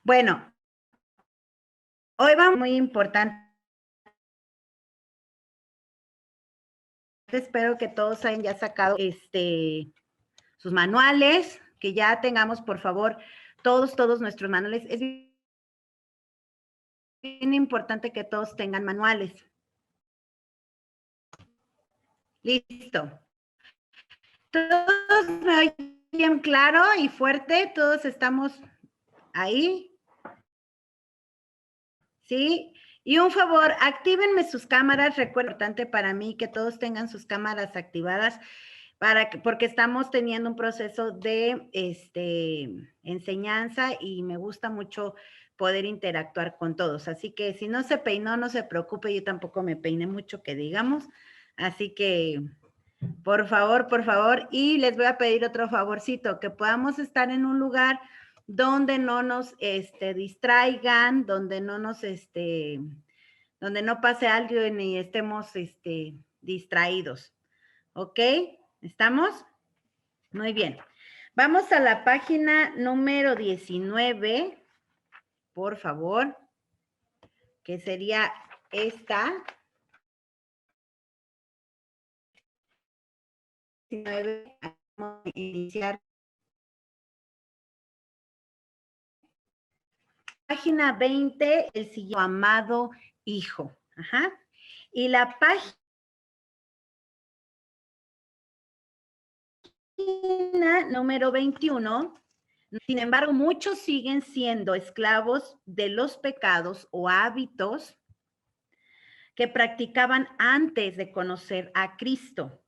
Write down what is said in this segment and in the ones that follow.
Bueno, hoy vamos muy importante. Espero que todos hayan ya sacado sus manuales, que ya tengamos, por favor, todos nuestros manuales. Es bien importante que todos tengan manuales. Listo. ¿Todos me oyen claro y fuerte? ¿Todos estamos ahí? ¿Sí? Y un favor, actívenme sus cámaras. Recuerda, importante para mí que todos tengan sus cámaras activadas porque estamos teniendo un proceso de enseñanza y me gusta mucho poder interactuar con todos. Así que si no se peinó, no se preocupe, yo tampoco me peiné mucho, que digamos. Así que, por favor, y les voy a pedir otro favorcito, que podamos estar en un lugar donde no nos distraigan, donde no nos, donde no pase algo ni estemos distraídos. ¿Ok? ¿Estamos? Muy bien. Vamos a la página número 19, por favor, que sería esta. 19, vamos a iniciar. Página 20, el siguiente, amado hijo. Ajá. Y la página número 21, sin embargo, muchos siguen siendo esclavos de los pecados o hábitos que practicaban antes de conocer a Cristo.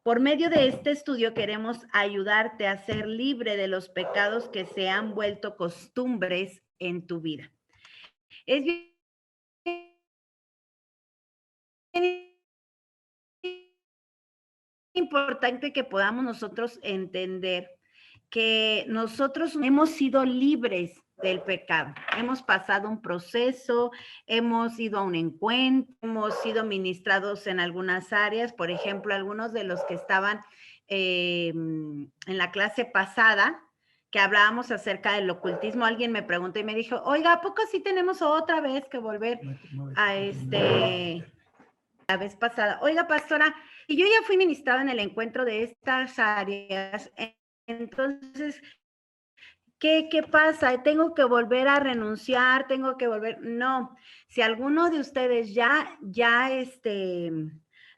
Por medio de este estudio queremos ayudarte a ser libre de los pecados que se han vuelto costumbres en tu vida. Es bien importante que podamos nosotros entender que nosotros hemos sido libres del pecado. Hemos pasado un proceso, hemos ido a un encuentro, hemos sido ministrados en algunas áreas. Por ejemplo, algunos de los que estaban en la clase pasada, que hablábamos acerca del ocultismo, alguien me preguntó y me dijo, oiga, ¿a poco sí tenemos otra vez que volver a la vez pasada? Oiga, pastora, y yo ya fui ministrada en el encuentro de estas áreas, entonces, ¿qué pasa? ¿Tengo que volver a renunciar? ¿Tengo que volver? No, si alguno de ustedes ya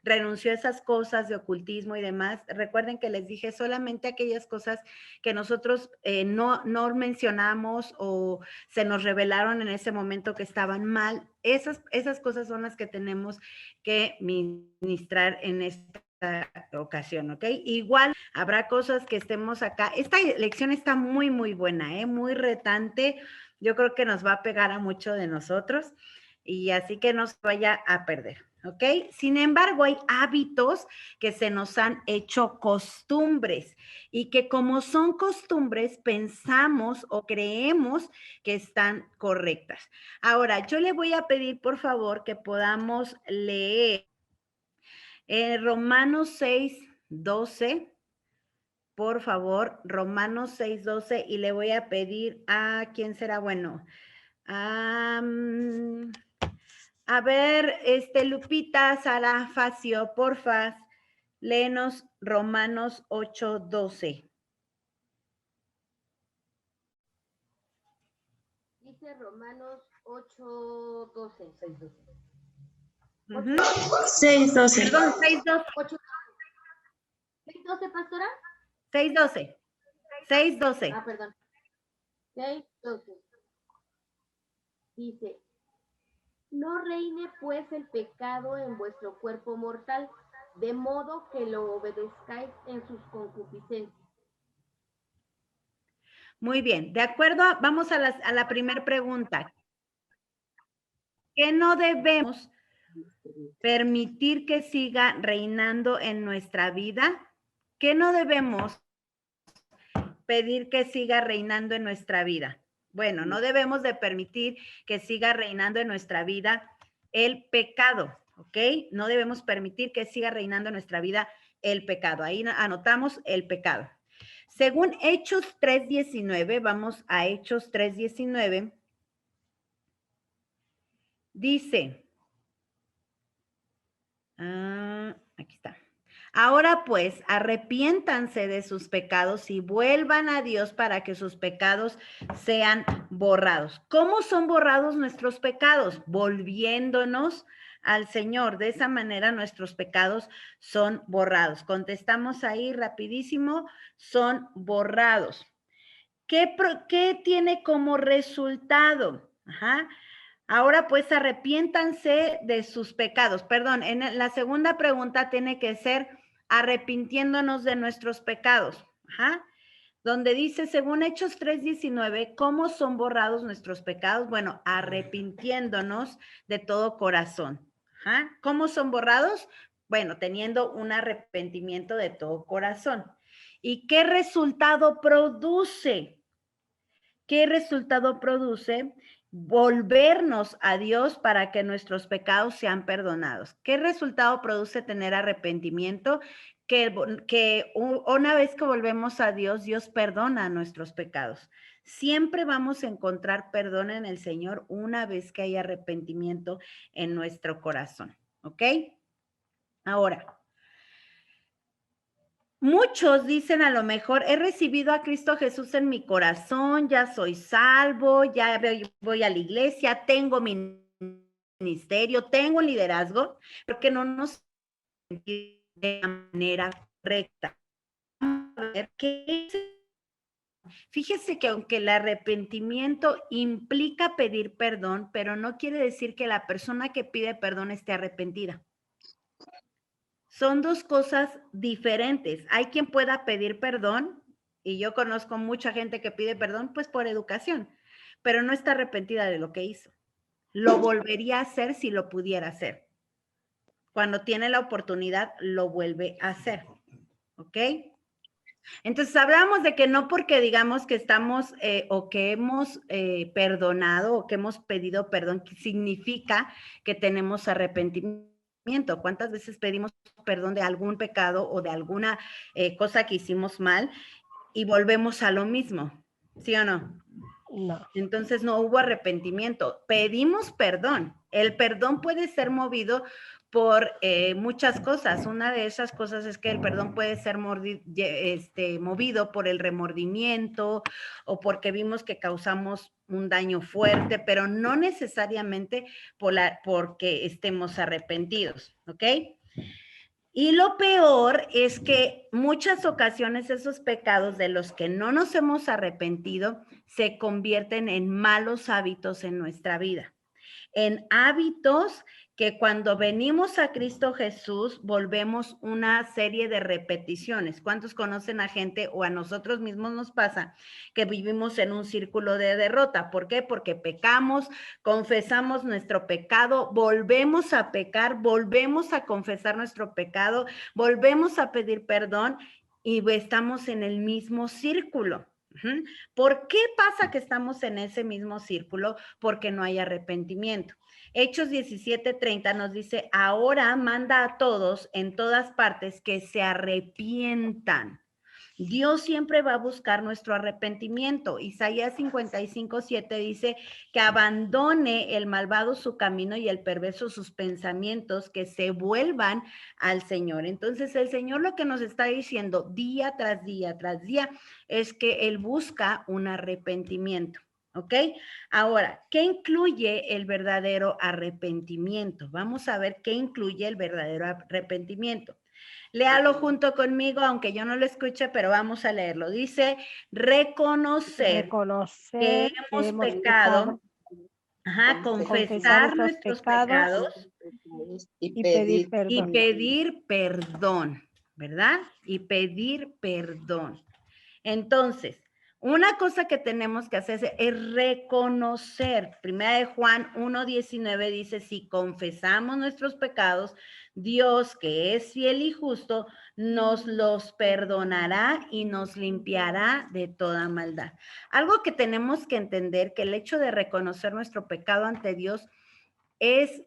renunció a esas cosas de ocultismo y demás, recuerden que les dije solamente aquellas cosas que nosotros no mencionamos o se nos revelaron en ese momento que estaban mal. Esas cosas son las que tenemos que ministrar en esta ocasión, ¿ok? Igual habrá cosas que estemos acá. Esta lección está muy, muy buena, muy retante. Yo creo que nos va a pegar a mucho de nosotros y así que no se vaya a perder, ¿ok? Sin embargo, hay hábitos que se nos han hecho costumbres y que como son costumbres, pensamos o creemos que están correctas. Ahora, yo le voy a pedir, por favor, que podamos leer Romanos 6:12, por favor, Romanos 6:12, y le voy a pedir a, ¿quién será? Bueno, a ver, Lupita, Sara, Facio, porfa, léenos Romanos 8:12. Dice Romanos 8:12. 6:12. Perdón, 6:12. 6:12, pastora. 6:12. 6:12. Ah, perdón. 6:12. Dice, no reine pues el pecado en vuestro cuerpo mortal, de modo que lo obedezcáis en sus concupiscencias. Muy bien, de acuerdo, vamos a la primera pregunta. ¿Qué no debemos permitir que siga reinando en nuestra vida? ¿Qué no debemos pedir que siga reinando en nuestra vida? Bueno, no debemos de permitir que siga reinando en nuestra vida el pecado, ¿ok? No debemos permitir que siga reinando en nuestra vida el pecado. Ahí anotamos el pecado. Según Hechos 3:19, vamos a Hechos 3:19, Dice, aquí está. Ahora pues, arrepiéntanse de sus pecados y vuelvan a Dios para que sus pecados sean borrados. ¿Cómo son borrados nuestros pecados? Volviéndonos al Señor. De esa manera nuestros pecados son borrados. Contestamos ahí rapidísimo, son borrados. ¿Qué tiene como resultado? Ajá. Ahora pues arrepiéntanse de sus pecados. Perdón, en la segunda pregunta tiene que ser arrepintiéndonos de nuestros pecados. Ajá. Donde dice, según Hechos 3:19, ¿cómo son borrados nuestros pecados? Bueno, arrepintiéndonos de todo corazón. Ajá. ¿Cómo son borrados? Bueno, teniendo un arrepentimiento de todo corazón. ¿Y qué resultado produce? ¿Qué resultado produce? Volvernos a Dios para que nuestros pecados sean perdonados. ¿Qué resultado produce tener arrepentimiento? Que una vez que volvemos a Dios, Dios perdona nuestros pecados. Siempre vamos a encontrar perdón en el Señor una vez que hay arrepentimiento en nuestro corazón. ¿Ok? Ahora, muchos dicen a lo mejor, he recibido a Cristo Jesús en mi corazón, ya soy salvo, ya voy a la iglesia, tengo mi ministerio, tengo un liderazgo, porque no nos sentimos de manera correcta. Fíjese que aunque el arrepentimiento implica pedir perdón, pero no quiere decir que la persona que pide perdón esté arrepentida. Son dos cosas diferentes. Hay quien pueda pedir perdón, y yo conozco mucha gente que pide perdón, pues por educación, pero no está arrepentida de lo que hizo. Lo volvería a hacer si lo pudiera hacer. Cuando tiene la oportunidad, lo vuelve a hacer. ¿Ok? Entonces, hablamos de que no porque digamos que estamos o que hemos perdonado o que hemos pedido perdón, significa que tenemos arrepentimiento. ¿Cuántas veces pedimos perdón de algún pecado o de alguna cosa que hicimos mal y volvemos a lo mismo? ¿Sí o no? No. Entonces no hubo arrepentimiento. Pedimos perdón. El perdón puede ser movido por muchas cosas. Una de esas cosas es que el perdón puede ser movido por el remordimiento o porque vimos que causamos un daño fuerte, pero no necesariamente porque estemos arrepentidos, ¿ok? Y lo peor es que muchas ocasiones esos pecados de los que no nos hemos arrepentido se convierten en malos hábitos en nuestra vida, en hábitos que cuando venimos a Cristo Jesús volvemos una serie de repeticiones. ¿Cuántos conocen a gente o a nosotros mismos nos pasa que vivimos en un círculo de derrota? ¿Por qué? Porque pecamos, confesamos nuestro pecado, volvemos a pecar, volvemos a confesar nuestro pecado, volvemos a pedir perdón y estamos en el mismo círculo. ¿Por qué pasa que estamos en ese mismo círculo? Porque no hay arrepentimiento. Hechos 17:30 nos dice, ahora manda a todos en todas partes que se arrepientan. Dios siempre va a buscar nuestro arrepentimiento. Isaías 55:7 dice que abandone el malvado su camino y el perverso sus pensamientos, que se vuelvan al Señor. Entonces el Señor lo que nos está diciendo día tras día tras día es que Él busca un arrepentimiento. ¿Ok? Ahora, ¿qué incluye el verdadero arrepentimiento? Vamos a ver qué incluye el verdadero arrepentimiento. Léalo junto conmigo, aunque yo no lo escuche, pero vamos a leerlo. Dice, reconocer que hemos pecado, confesar nuestros pecados y pedir perdón. y pedir perdón, ¿verdad? Y pedir perdón. Entonces, una cosa que tenemos que hacer es reconocer. Primera de Juan 1:19 dice, si confesamos nuestros pecados, Dios, que es fiel y justo, nos los perdonará y nos limpiará de toda maldad. Algo que tenemos que entender, que el hecho de reconocer nuestro pecado ante Dios es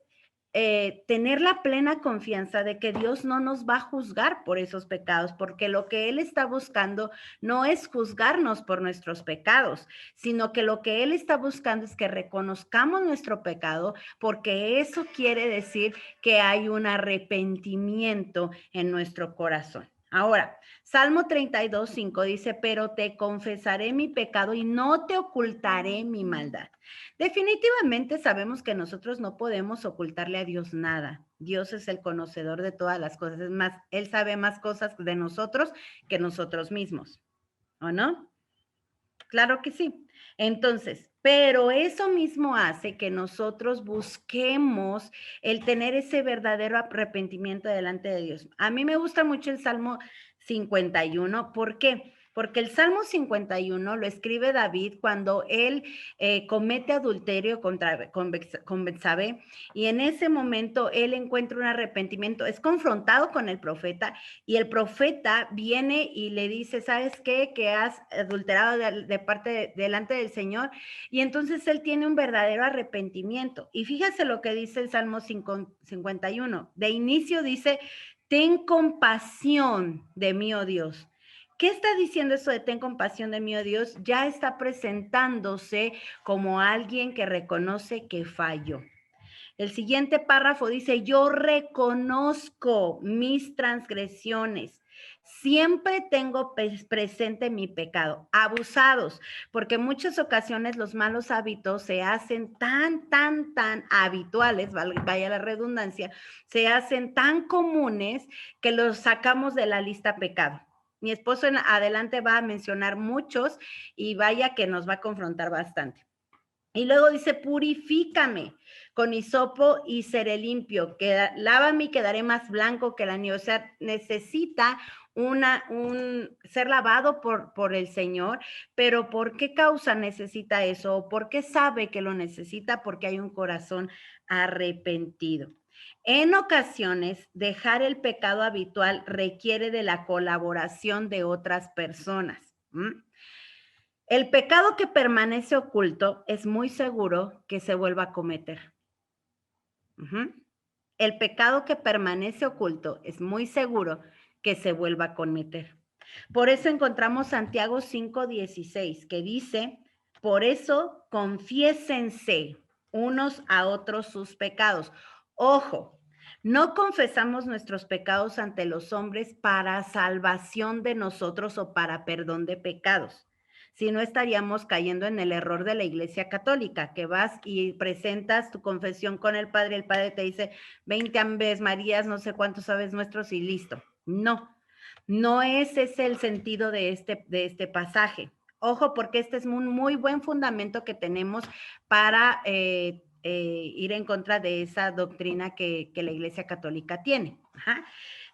tener la plena confianza de que Dios no nos va a juzgar por esos pecados, porque lo que Él está buscando no es juzgarnos por nuestros pecados, sino que lo que Él está buscando es que reconozcamos nuestro pecado, porque eso quiere decir que hay un arrepentimiento en nuestro corazón. Ahora, Salmo 32:5 dice, pero te confesaré mi pecado y no te ocultaré mi maldad. Definitivamente sabemos que nosotros no podemos ocultarle a Dios nada. Dios es el conocedor de todas las cosas. Es más, Él sabe más cosas de nosotros que nosotros mismos. ¿O no? Claro que sí. Entonces, pero eso mismo hace que nosotros busquemos el tener ese verdadero arrepentimiento delante de Dios. A mí me gusta mucho el Salmo 51. ¿Por qué? Porque el Salmo 51 lo escribe David cuando él comete adulterio con Betsabé, y en ese momento él encuentra un arrepentimiento, es confrontado con el profeta, y el profeta viene y le dice, ¿sabes qué? Que has adulterado delante del Señor, y entonces él tiene un verdadero arrepentimiento. Y fíjese lo que dice el Salmo 51. De inicio dice, ten compasión de mí, oh Dios. ¿Qué está diciendo eso de ten compasión de mí, oh Dios? Ya está presentándose como alguien que reconoce que falló. El siguiente párrafo dice, yo reconozco mis transgresiones. Siempre tengo presente mi pecado. Abusados, porque en muchas ocasiones los malos hábitos se hacen tan habituales, vaya la redundancia, se hacen tan comunes que los sacamos de la lista pecado. Mi esposo en adelante va a mencionar muchos y vaya que nos va a confrontar bastante. Y luego dice, purifícame con hisopo y seré limpio. Lávame y quedaré más blanco que la nieve. O sea, necesita ser lavado por el Señor. Pero ¿por qué causa necesita eso? ¿O por qué sabe que lo necesita? Porque hay un corazón arrepentido. En ocasiones, dejar el pecado habitual requiere de la colaboración de otras personas. El pecado que permanece oculto es muy seguro que se vuelva a cometer. El pecado que permanece oculto es muy seguro que se vuelva a cometer. Por eso encontramos Santiago 5:16, que dice, por eso confiésense unos a otros sus pecados. Ojo, no confesamos nuestros pecados ante los hombres para salvación de nosotros o para perdón de pecados. Si no, estaríamos cayendo en el error de la Iglesia Católica, que vas y presentas tu confesión con el Padre te dice 20 Aves Marías, no sé cuántos Aves Nuestros y listo. No es ese el sentido de este pasaje. Ojo, porque este es un muy buen fundamento que tenemos para ir en contra de esa doctrina que la Iglesia Católica tiene.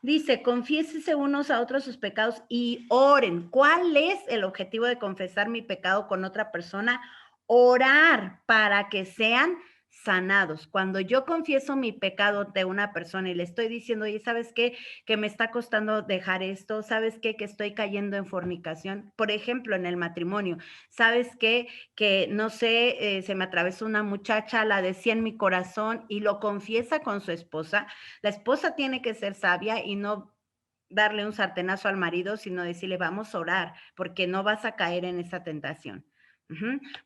Dice, confiésese unos a otros sus pecados y oren. ¿Cuál es el objetivo de confesar mi pecado con otra persona? Orar para que sean sanados. Cuando yo confieso mi pecado de una persona y le estoy diciendo, oye, ¿sabes qué? Que me está costando dejar esto. ¿Sabes qué? Que estoy cayendo en fornicación. Por ejemplo, en el matrimonio. ¿Sabes qué? Que no sé, se me atravesó una muchacha, la decía en mi corazón y lo confiesa con su esposa. La esposa tiene que ser sabia y no darle un sartenazo al marido, sino decirle, vamos a orar, porque no vas a caer en esa tentación.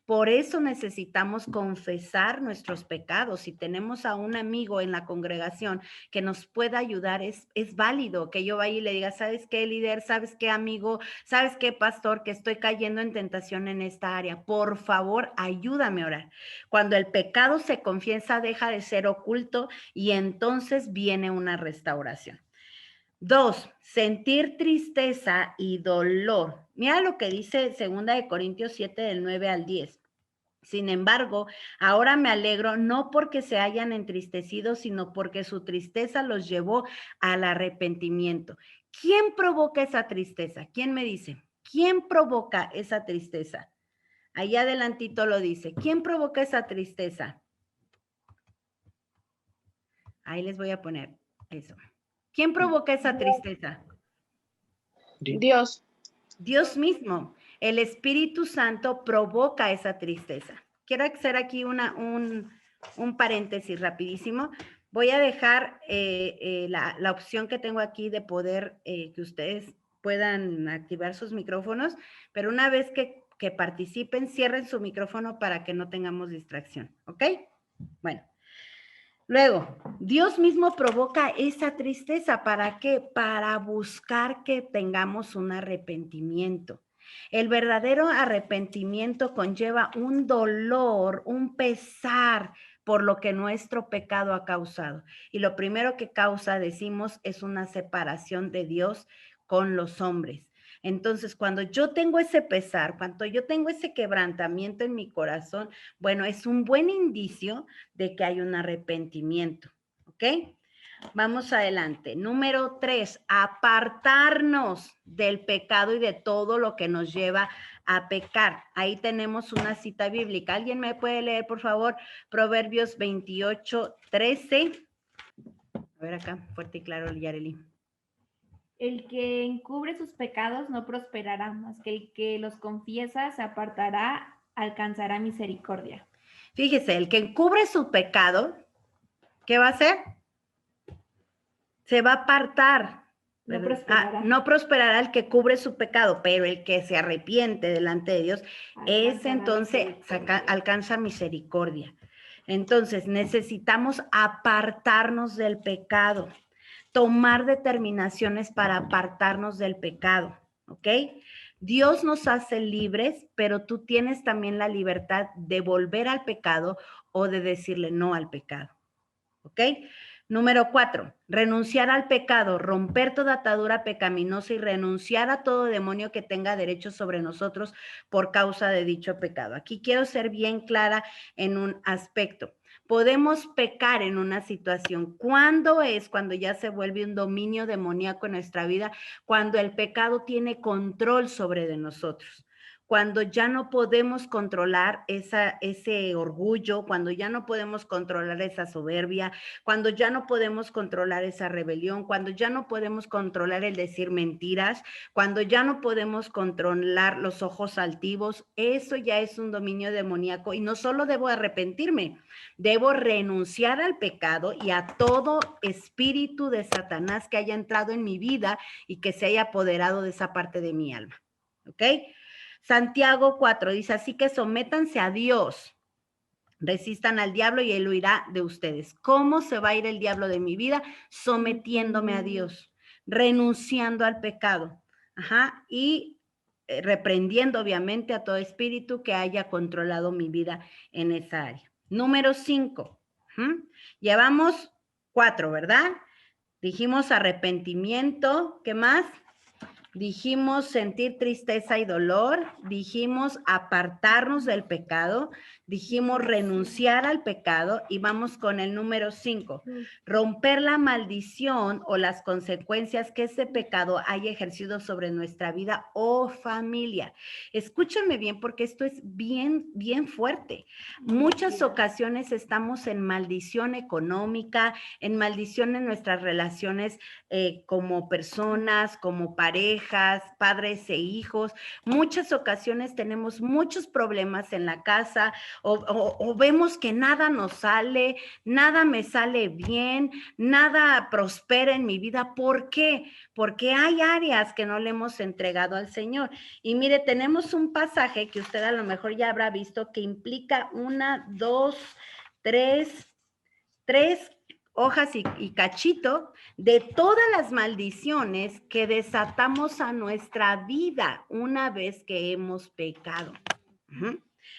Por eso necesitamos confesar nuestros pecados. Si tenemos a un amigo en la congregación que nos pueda ayudar, es válido que yo vaya y le diga, ¿sabes qué, líder? ¿Sabes qué, amigo? ¿Sabes qué, pastor? Que estoy cayendo en tentación en esta área. Por favor, ayúdame a orar. Cuando el pecado se confiesa, deja de ser oculto y entonces viene una restauración. 2, sentir tristeza y dolor. Mira lo que dice 2 Corintios 7, del 9 al 10. Sin embargo, ahora me alegro no porque se hayan entristecido, sino porque su tristeza los llevó al arrepentimiento. ¿Quién provoca esa tristeza? ¿Quién me dice? ¿Quién provoca esa tristeza? Ahí adelantito lo dice. ¿Quién provoca esa tristeza? Ahí les voy a poner eso. ¿Quién provoca esa tristeza? Dios. Dios mismo. El Espíritu Santo provoca esa tristeza. Quiero hacer aquí un paréntesis rapidísimo. Voy a dejar la opción que tengo aquí de poder que ustedes puedan activar sus micrófonos, pero una vez que participen, cierren su micrófono para que no tengamos distracción, ¿ok? Bueno. Luego, Dios mismo provoca esa tristeza. ¿Para qué? Para buscar que tengamos un arrepentimiento. El verdadero arrepentimiento conlleva un dolor, un pesar por lo que nuestro pecado ha causado. Y lo primero que causa, decimos, es una separación de Dios con los hombres. Entonces, cuando yo tengo ese pesar, cuando yo tengo ese quebrantamiento en mi corazón, bueno, es un buen indicio de que hay un arrepentimiento, ¿ok? Vamos adelante. Número 3, apartarnos del pecado y de todo lo que nos lleva a pecar. Ahí tenemos una cita bíblica. ¿Alguien me puede leer, por favor? Proverbios 28:13. A ver acá, fuerte y claro, Yareli. El que encubre sus pecados no prosperará, más que el que los confiesa se apartará, alcanzará misericordia. Fíjese, el que encubre su pecado, ¿qué va a hacer? Se va a apartar. No prosperará. No prosperará el que cubre su pecado, pero el que se arrepiente delante de Dios, ese entonces alcanza misericordia. Entonces necesitamos apartarnos del pecado, tomar determinaciones para apartarnos del pecado, ¿ok? Dios nos hace libres, pero tú tienes también la libertad de volver al pecado o de decirle no al pecado, ¿ok? Número 4, renunciar al pecado, romper toda atadura pecaminosa y renunciar a todo demonio que tenga derecho sobre nosotros por causa de dicho pecado. Aquí quiero ser bien clara en un aspecto. Podemos pecar en una situación. ¿Cuándo es? Cuando ya se vuelve un dominio demoníaco en nuestra vida, cuando el pecado tiene control sobre de nosotros. Cuando ya no podemos controlar ese orgullo, cuando ya no podemos controlar esa soberbia, cuando ya no podemos controlar esa rebelión, cuando ya no podemos controlar el decir mentiras, cuando ya no podemos controlar los ojos altivos, eso ya es un dominio demoníaco y no solo debo arrepentirme, debo renunciar al pecado y a todo espíritu de Satanás que haya entrado en mi vida y que se haya apoderado de esa parte de mi alma, ¿ok? Santiago 4 dice, así que sométanse a Dios, resistan al diablo y él huirá de ustedes. ¿Cómo se va a ir el diablo de mi vida? Sometiéndome a Dios, renunciando al pecado, y reprendiendo obviamente a todo espíritu que haya controlado mi vida en esa área. Número 5, llevamos 4, ¿verdad? Dijimos arrepentimiento, ¿qué más? Dijimos sentir tristeza y dolor, dijimos apartarnos del pecado, dijimos renunciar al pecado y vamos con el número 5, romper la maldición o las consecuencias que ese pecado haya ejercido sobre nuestra vida o familia. Escúchame bien porque esto es bien, bien fuerte. Muchas ocasiones estamos en maldición económica, en maldición en nuestras relaciones como personas, como parejas, padres e hijos. Muchas ocasiones tenemos muchos problemas en la casa o vemos que nada nos sale, nada me sale bien, nada prospera en mi vida. ¿Por qué? Porque hay áreas que no le hemos entregado al Señor. Y mire, tenemos un pasaje que usted a lo mejor ya habrá visto que implica 1, 2, 3 hojas y cachito de todas las maldiciones que desatamos a nuestra vida una vez que hemos pecado.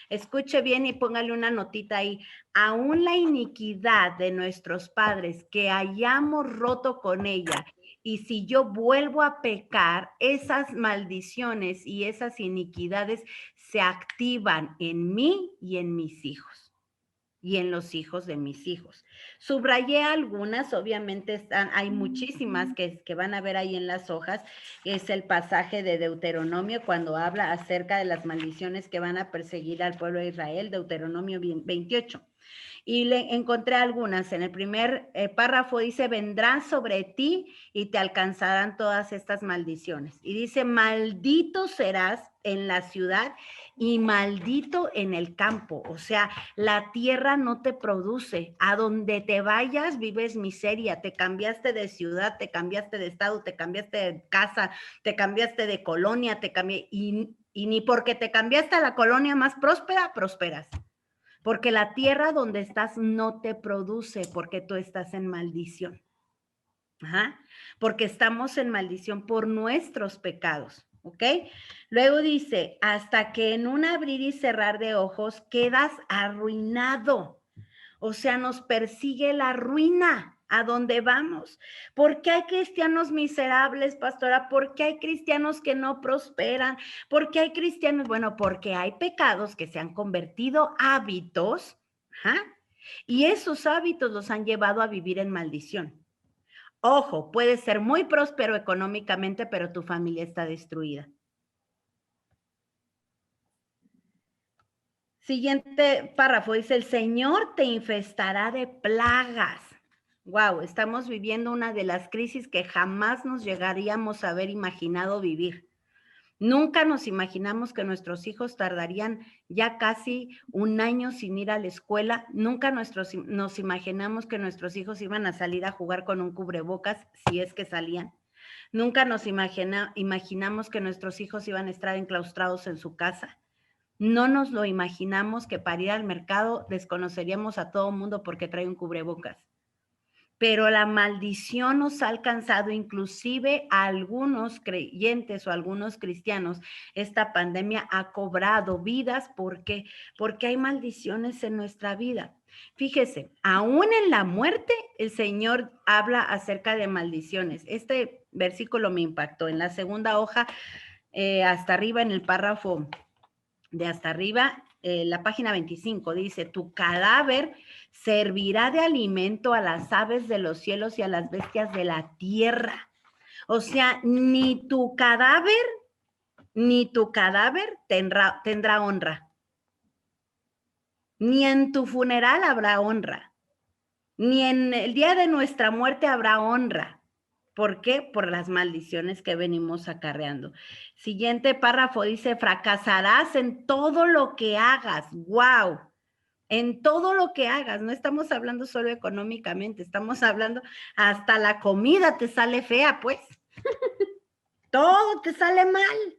Escuche bien y póngale una notita ahí. Aún la iniquidad de nuestros padres que hayamos roto con ella, y si yo vuelvo a pecar, esas maldiciones y esas iniquidades se activan en mí y en mis hijos y en los hijos de mis hijos. Subrayé algunas, obviamente hay muchísimas que van a ver ahí en las hojas. Es el pasaje de Deuteronomio cuando habla acerca de las maldiciones que van a perseguir al pueblo de Israel, Deuteronomio 28. Y le encontré algunas. En el primer párrafo dice, vendrán sobre ti y te alcanzarán todas estas maldiciones. Y dice, maldito serás en la ciudad y maldito en el campo. O sea, la tierra no te produce. A donde te vayas vives miseria. Te cambiaste de ciudad, te cambiaste de estado, te cambiaste de casa, te cambiaste de colonia, y ni porque te cambiaste a la colonia más próspera, prosperas. Porque la tierra donde estás no te produce, porque tú estás en maldición. Ajá. Porque estamos en maldición por nuestros pecados, ¿ok? Luego dice, hasta que en un abrir y cerrar de ojos quedas arruinado. O sea, nos persigue la ruina a donde vamos. ¿Por qué hay cristianos miserables, pastora? ¿Por qué hay cristianos que no prosperan? ¿Por qué hay cristianos? Bueno, porque hay pecados que se han convertido hábitos, ¿ajá? Y esos hábitos los han llevado a vivir en maldición. Ojo, puedes ser muy próspero económicamente, pero tu familia está destruida. Siguiente párrafo dice, el Señor te infestará de plagas. Wow, estamos viviendo una de las crisis que jamás nos llegaríamos a haber imaginado vivir. Nunca nos imaginamos que nuestros hijos tardarían ya casi un año sin ir a la escuela. Nunca nos imaginamos que nuestros hijos iban a salir a jugar con un cubrebocas, si es que salían. Nunca nos imaginamos que nuestros hijos iban a estar enclaustrados en su casa. No nos lo imaginamos que para ir al mercado desconoceríamos a todo mundo porque trae un cubrebocas. Pero la maldición nos ha alcanzado inclusive a algunos creyentes o algunos cristianos. Esta pandemia ha cobrado vidas. ¿Por qué? Porque hay maldiciones en nuestra vida. Fíjese, aún en la muerte el Señor habla acerca de maldiciones. Este versículo me impactó. En la segunda hoja, hasta arriba, en el párrafo de hasta arriba, la página 25, dice, tu cadáver servirá de alimento a las aves de los cielos y a las bestias de la tierra. O sea, ni tu cadáver tendrá honra. Ni en tu funeral habrá honra. Ni en el día de nuestra muerte habrá honra. ¿Por qué? Por las maldiciones que venimos acarreando. Siguiente párrafo dice, fracasarás en todo lo que hagas. ¡Wow! En todo lo que hagas. No estamos hablando solo económicamente, estamos hablando hasta la comida te sale fea, pues. Todo te sale mal.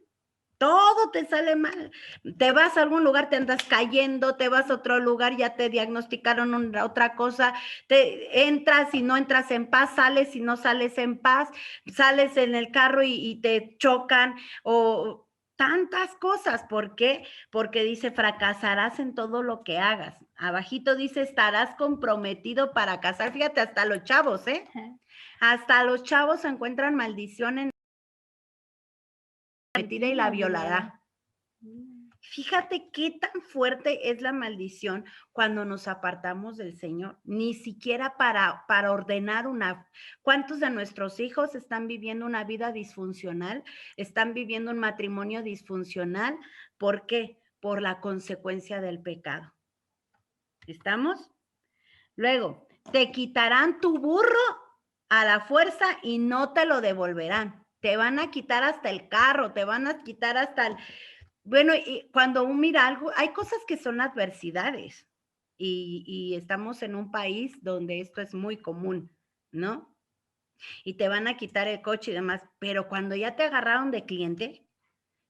Todo te sale mal. Te vas a algún lugar, te andas cayendo, te vas a otro lugar, ya te diagnosticaron otra cosa, te entras y no entras en paz, sales y no sales en paz, sales en el carro y te chocan o tantas cosas. ¿Por qué? Porque dice, fracasarás en todo lo que hagas. Abajito dice, estarás comprometido para casar. Fíjate, hasta los chavos, ¿eh? Hasta los chavos encuentran maldición en y la violará. Fíjate qué tan fuerte es la maldición cuando nos apartamos del Señor. Ni siquiera para ordenar una... ¿Cuántos de nuestros hijos están viviendo una vida disfuncional? Están viviendo un matrimonio disfuncional. ¿Por qué? Por la consecuencia del pecado. ¿Estamos? Luego, te quitarán tu burro a la fuerza y no te lo devolverán. Te van a quitar hasta el carro, te van a quitar hasta el... Bueno, y cuando uno mira algo, hay cosas que son adversidades y estamos en un país donde esto es muy común, ¿no? Y te van a quitar el coche y demás, pero cuando ya te agarraron de cliente,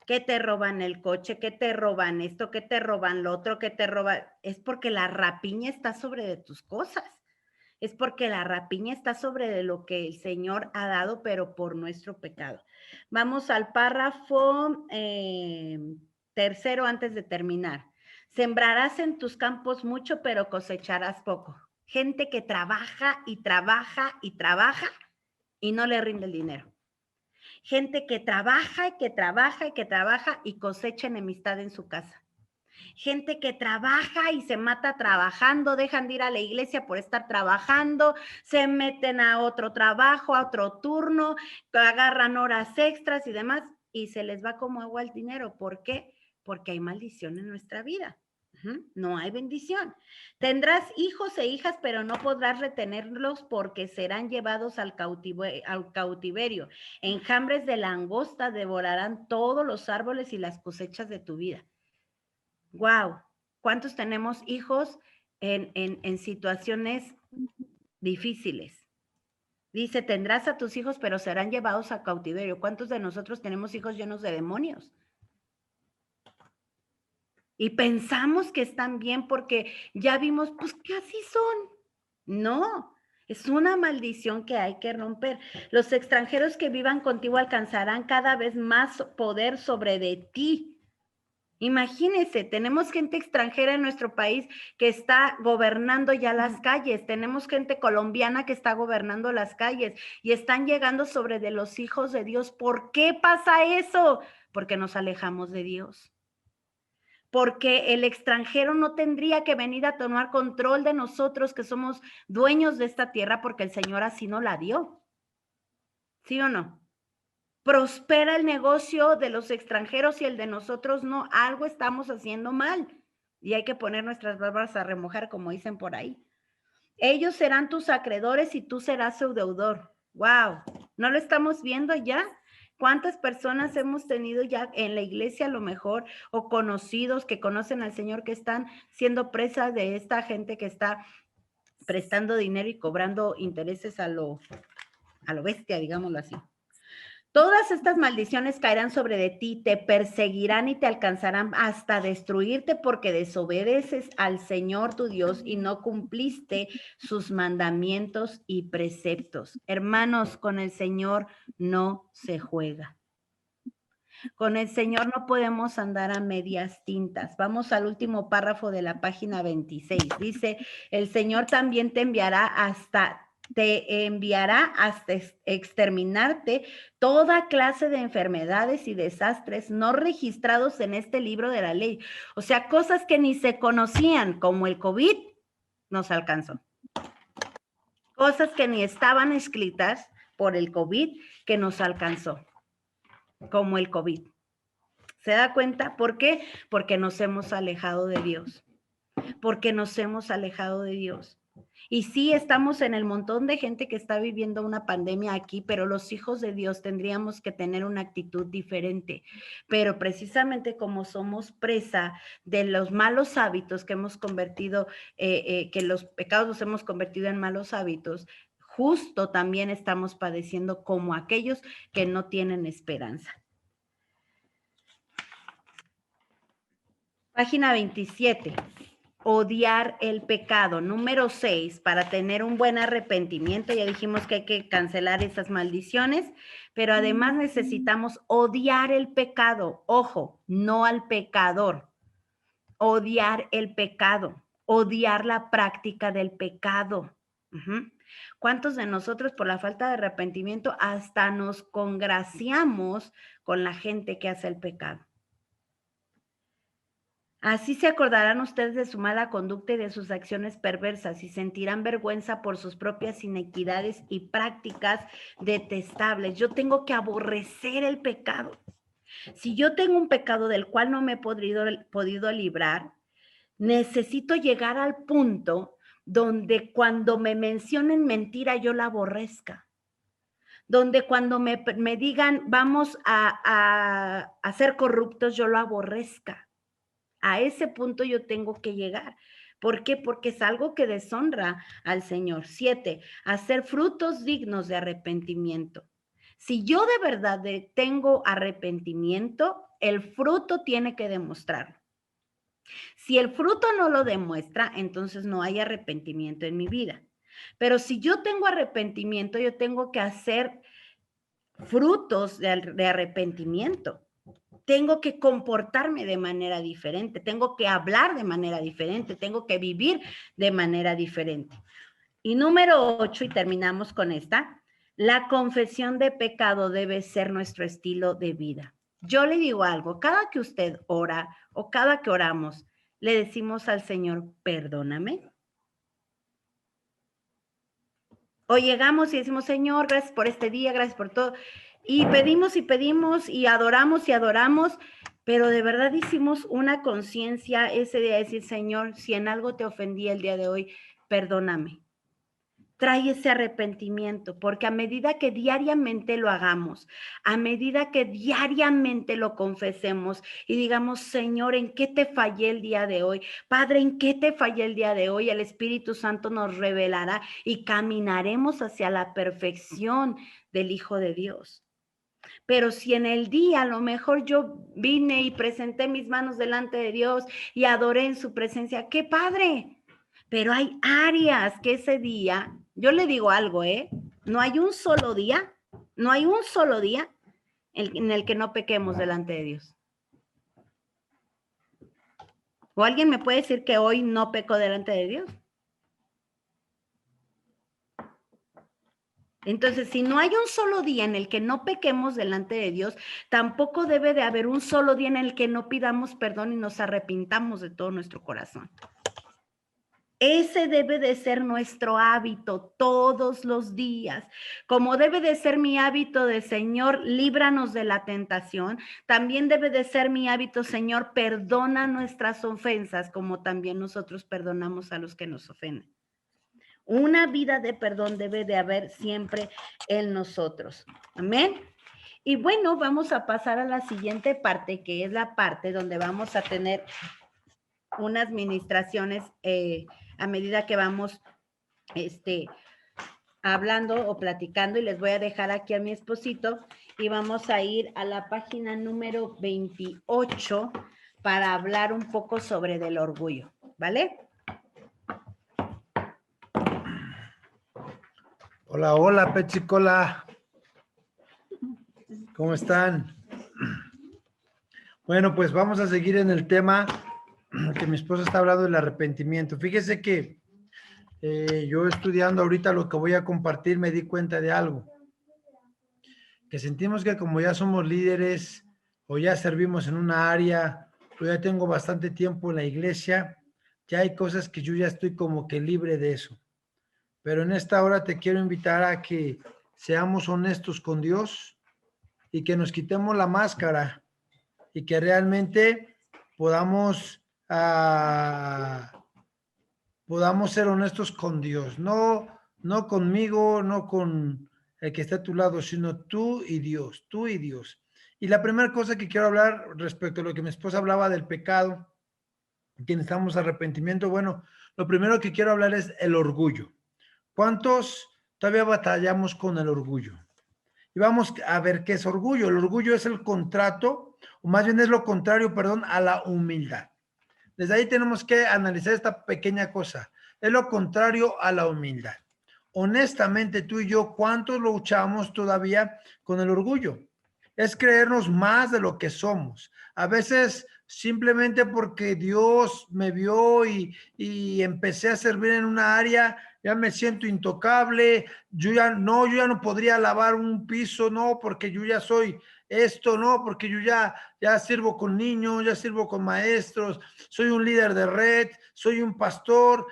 que te roban el coche, que te roban esto, que te roban lo otro, que te roban, es porque la rapiña está sobre de tus cosas. Es porque la rapiña está sobre de lo que el Señor ha dado, pero por nuestro pecado. Vamos al párrafo tercero antes de terminar. Sembrarás en tus campos mucho, pero cosecharás poco. Gente que trabaja y trabaja y trabaja y no le rinde el dinero. Gente que trabaja y que trabaja y que trabaja y cosecha enemistad en su casa. Gente que trabaja y se mata trabajando, dejan de ir a la iglesia por estar trabajando, se meten a otro trabajo, a otro turno, agarran horas extras y demás, y se les va como agua el dinero. ¿Por qué? Porque hay maldición en nuestra vida. No hay bendición. Tendrás hijos e hijas, pero no podrás retenerlos porque serán llevados al cautiverio. Enjambres de langosta devorarán todos los árboles y las cosechas de tu vida. Wow, ¿cuántos tenemos hijos en situaciones difíciles? Dice, tendrás a tus hijos, pero serán llevados a cautiverio. ¿Cuántos de nosotros tenemos hijos llenos de demonios? Y pensamos que están bien porque ya vimos, pues que así son. No, es una maldición que hay que romper. Los extranjeros que vivan contigo alcanzarán cada vez más poder sobre de ti. Imagínense, tenemos gente extranjera en nuestro país que está gobernando ya las calles, tenemos gente colombiana que está gobernando las calles y están llegando sobre de los hijos de Dios. ¿Por qué pasa eso? Porque nos alejamos de Dios. Porque el extranjero no tendría que venir a tomar control de nosotros que somos dueños de esta tierra porque el Señor así nos la dio. ¿Sí o no? Prospera el negocio de los extranjeros y el de nosotros no. Algo estamos haciendo mal y hay que poner nuestras barbas a remojar, como dicen por ahí. Ellos serán tus acreedores y tú serás su deudor. ¡Wow! ¿No lo estamos viendo ya? ¿Cuántas personas hemos tenido ya en la iglesia a lo mejor o conocidos que conocen al Señor que están siendo presas de esta gente que está prestando dinero y cobrando intereses a lo bestia, digámoslo así? Todas estas maldiciones caerán sobre de ti, te perseguirán y te alcanzarán hasta destruirte porque desobedeces al Señor tu Dios y no cumpliste sus mandamientos y preceptos. Hermanos, con el Señor no se juega. Con el Señor no podemos andar a medias tintas. Vamos al último párrafo de la página 26. Dice, el Señor también te enviará hasta exterminarte toda clase de enfermedades y desastres no registrados en este libro de la ley. O sea, cosas que ni se conocían, como el COVID, nos alcanzó. Cosas que ni estaban escritas por el COVID, que nos alcanzó, como el COVID. ¿Se da cuenta? ¿Por qué? Porque nos hemos alejado de Dios. Porque nos hemos alejado de Dios. Y sí, estamos en el montón de gente que está viviendo una pandemia aquí, pero los hijos de Dios tendríamos que tener una actitud diferente. Pero precisamente como somos presa de los malos hábitos que hemos convertido, que los pecados los hemos convertido en malos hábitos, justo también estamos padeciendo como aquellos que no tienen esperanza. Página 27. Odiar el pecado. Número 6, para tener un buen arrepentimiento, ya dijimos que hay que cancelar esas maldiciones, pero además necesitamos odiar el pecado. Ojo, no al pecador. Odiar el pecado, odiar la práctica del pecado. ¿Cuántos de nosotros por la falta de arrepentimiento hasta nos congraciamos con la gente que hace el pecado? Así se acordarán ustedes de su mala conducta y de sus acciones perversas y sentirán vergüenza por sus propias inequidades y prácticas detestables. Yo tengo que aborrecer el pecado. Si yo tengo un pecado del cual no me he podido librar, necesito llegar al punto donde cuando me mencionen mentira yo la aborrezca. Donde cuando me digan vamos a ser corruptos yo lo aborrezca. A ese punto yo tengo que llegar. ¿Por qué? Porque es algo que deshonra al Señor. 7, hacer frutos dignos de arrepentimiento. Si yo de verdad tengo arrepentimiento, el fruto tiene que demostrarlo. Si el fruto no lo demuestra, entonces no hay arrepentimiento en mi vida. Pero si yo tengo arrepentimiento, yo tengo que hacer frutos de arrepentimiento. Tengo que comportarme de manera diferente, tengo que hablar de manera diferente, tengo que vivir de manera diferente. Y número 8, y terminamos con esta, la confesión de pecado debe ser nuestro estilo de vida. Yo le digo algo, cada que usted ora o cada que oramos, le decimos al Señor, perdóname. O llegamos y decimos, Señor, gracias por este día, gracias por todo. Y pedimos y adoramos, pero de verdad hicimos una conciencia ese día de decir, Señor, si en algo te ofendí el día de hoy, perdóname. Trae ese arrepentimiento, porque a medida que diariamente lo hagamos, a medida que diariamente lo confesemos y digamos, Señor, ¿en qué te fallé el día de hoy? Padre, ¿en qué te fallé el día de hoy? El Espíritu Santo nos revelará y caminaremos hacia la perfección del Hijo de Dios. Pero si en el día a lo mejor yo vine y presenté mis manos delante de Dios y adoré en su presencia, ¡qué padre! Pero hay áreas que ese día, yo le digo algo, no hay un solo día en el que no pequemos delante de Dios. ¿O alguien me puede decir que hoy no peco delante de Dios? Entonces, si no hay un solo día en el que no pequemos delante de Dios, tampoco debe de haber un solo día en el que no pidamos perdón y nos arrepintamos de todo nuestro corazón. Ese debe de ser nuestro hábito todos los días, como debe de ser mi hábito de Señor, líbranos de la tentación, también debe de ser mi hábito, Señor, perdona nuestras ofensas, como también nosotros perdonamos a los que nos ofenden. Una vida de perdón debe de haber siempre en nosotros. Amén. Y bueno, vamos a pasar a la siguiente parte, que es la parte donde vamos a tener unas ministraciones a medida que vamos hablando o platicando, y les voy a dejar aquí a mi esposito y vamos a ir a la página número 28 para hablar un poco sobre del orgullo, ¿vale? Hola, hola, Pechicola. ¿Cómo están? Bueno, pues vamos a seguir en el tema que mi esposa está hablando del arrepentimiento. Fíjese que yo estudiando ahorita lo que voy a compartir me di cuenta de algo. Que sentimos que como ya somos líderes o ya servimos en una área, o ya tengo bastante tiempo en la iglesia, ya hay cosas que yo ya estoy como que libre de eso. Pero en esta hora te quiero invitar a que seamos honestos con Dios y que nos quitemos la máscara y que realmente podamos ser honestos con Dios. No conmigo, no con el que está a tu lado, sino tú y Dios, tú y Dios. Y la primera cosa que quiero hablar respecto a lo que mi esposa hablaba del pecado, que necesitamos arrepentimiento, bueno, lo primero que quiero hablar es el orgullo. ¿Cuántos todavía batallamos con el orgullo? Y vamos a ver qué es orgullo. El orgullo es el contrato, o más bien es lo contrario, perdón, a la humildad. Desde ahí tenemos que analizar esta pequeña cosa. Es lo contrario a la humildad. Honestamente, tú y yo, ¿cuántos luchamos todavía con el orgullo? Es creernos más de lo que somos. A veces simplemente porque Dios me vio y empecé a servir en una área, ya me siento intocable, yo ya no podría lavar un piso, no, porque yo ya soy esto, no, porque yo ya sirvo con niños, ya sirvo con maestros, soy un líder de red, soy un pastor.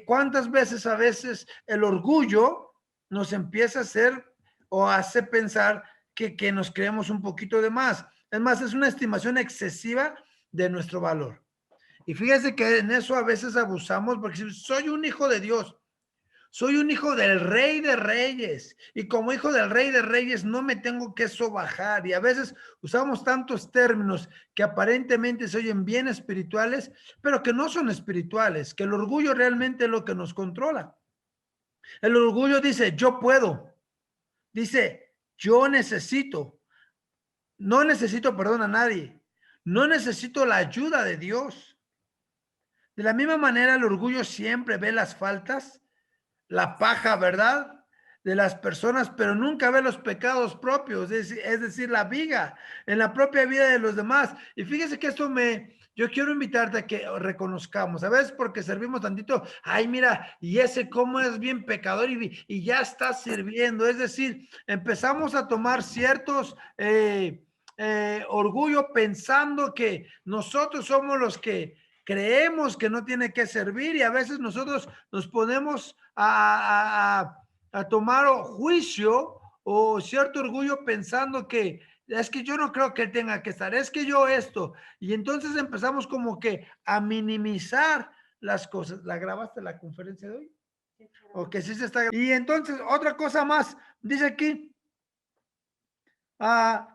¿Cuántas veces a veces el orgullo nos empieza a hacer o hace pensar que nos creemos un poquito de más? Es más, es una estimación excesiva de nuestro valor. Y fíjese que en eso a veces abusamos, porque si soy un hijo de Dios, soy un hijo del Rey de Reyes, y como hijo del Rey de Reyes no me tengo que sobajar, y a veces usamos tantos términos que aparentemente se oyen bien espirituales, pero que no son espirituales, que el orgullo realmente es lo que nos controla. El orgullo dice, yo puedo, dice, yo necesito, no necesito perdón a nadie, no necesito la ayuda de Dios. De la misma manera, el orgullo siempre ve las faltas, la paja, ¿verdad?, de las personas, pero nunca ve los pecados propios, es decir, la viga en la propia vida de los demás. Y fíjese que yo quiero invitarte a que reconozcamos, a veces porque servimos tantito, ay, mira, y ese cómo es bien pecador y ya está sirviendo. Es decir, empezamos a tomar ciertos orgullo pensando que nosotros somos los que creemos que no tiene que servir, y a veces nosotros nos ponemos a tomar juicio o cierto orgullo pensando que es que yo no creo que él tenga que estar, es que yo esto. Y entonces empezamos como que a minimizar las cosas. ¿La grabaste la conferencia de hoy? O que sí se está. Y entonces, otra cosa más, dice aquí,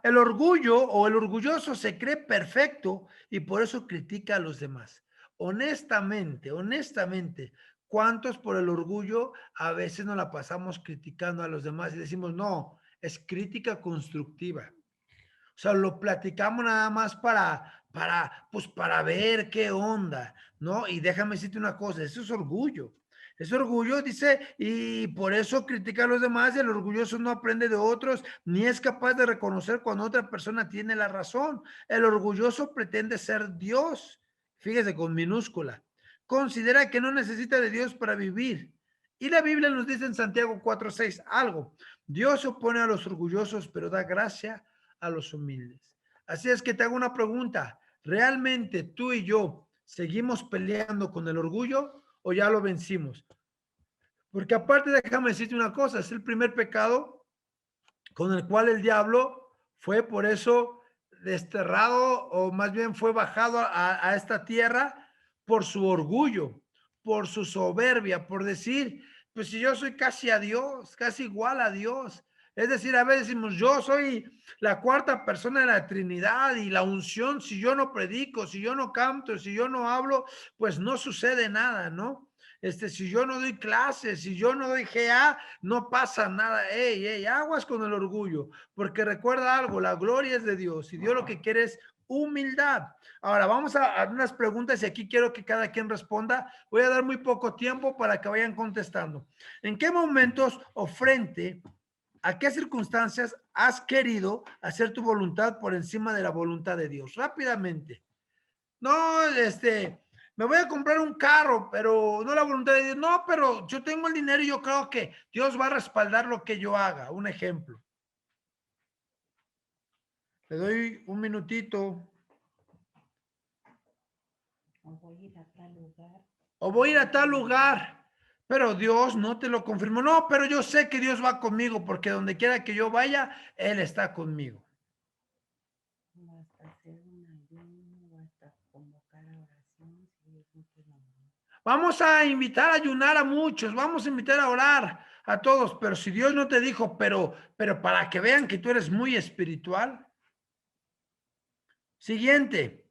el orgullo o el orgulloso se cree perfecto y por eso critica a los demás. Honestamente, ¿cuántos por el orgullo a veces nos la pasamos criticando a los demás y decimos, no, es crítica constructiva? O sea, lo platicamos nada más pues para ver qué onda, ¿no? Y déjame decirte una cosa, eso es orgullo. Es orgullo, dice, y por eso critica a los demás. El orgulloso no aprende de otros, ni es capaz de reconocer cuando otra persona tiene la razón. El orgulloso pretende ser Dios. Fíjese, con minúscula. Considera que no necesita de Dios para vivir. Y la Biblia nos dice en Santiago 4:6 algo. Dios se opone a los orgullosos, pero da gracia a los humildes. Así es que te hago una pregunta. ¿Realmente tú y yo seguimos peleando con el orgullo o ya lo vencimos? Porque aparte, déjame decirte una cosa, es el primer pecado con el cual el diablo fue por eso desterrado, o más bien fue bajado a esta tierra por su orgullo, por su soberbia, por decir, pues si yo soy casi a Dios, casi igual a Dios. Es decir, a veces decimos, yo soy la cuarta persona de la Trinidad y la unción, si yo no predico, si yo no canto, si yo no hablo, pues no sucede nada, ¿no? Si yo no doy clases, si yo no doy GA, no pasa nada. Ey, aguas con el orgullo, porque recuerda algo, la gloria es de Dios y Dios lo que quiere es humildad. Ahora vamos a unas preguntas y aquí quiero que cada quien responda. Voy a dar muy poco tiempo para que vayan contestando. ¿En qué momentos o frente a qué circunstancias has querido hacer tu voluntad por encima de la voluntad de Dios? Rápidamente. No, me voy a comprar un carro, pero no la voluntad de Dios. No, pero yo tengo el dinero y yo creo que Dios va a respaldar lo que yo haga. Un ejemplo. Le doy un minutito. O voy a ir a tal lugar. O voy a ir a tal lugar, pero Dios no te lo confirmó. No, pero yo sé que Dios va conmigo porque donde quiera que yo vaya, Él está conmigo. Basta hacer un ayuno, basta convocar a oración. Vamos a invitar a ayunar a muchos, vamos a invitar a orar a todos, pero si Dios no te dijo, pero para que vean que tú eres muy espiritual. Siguiente,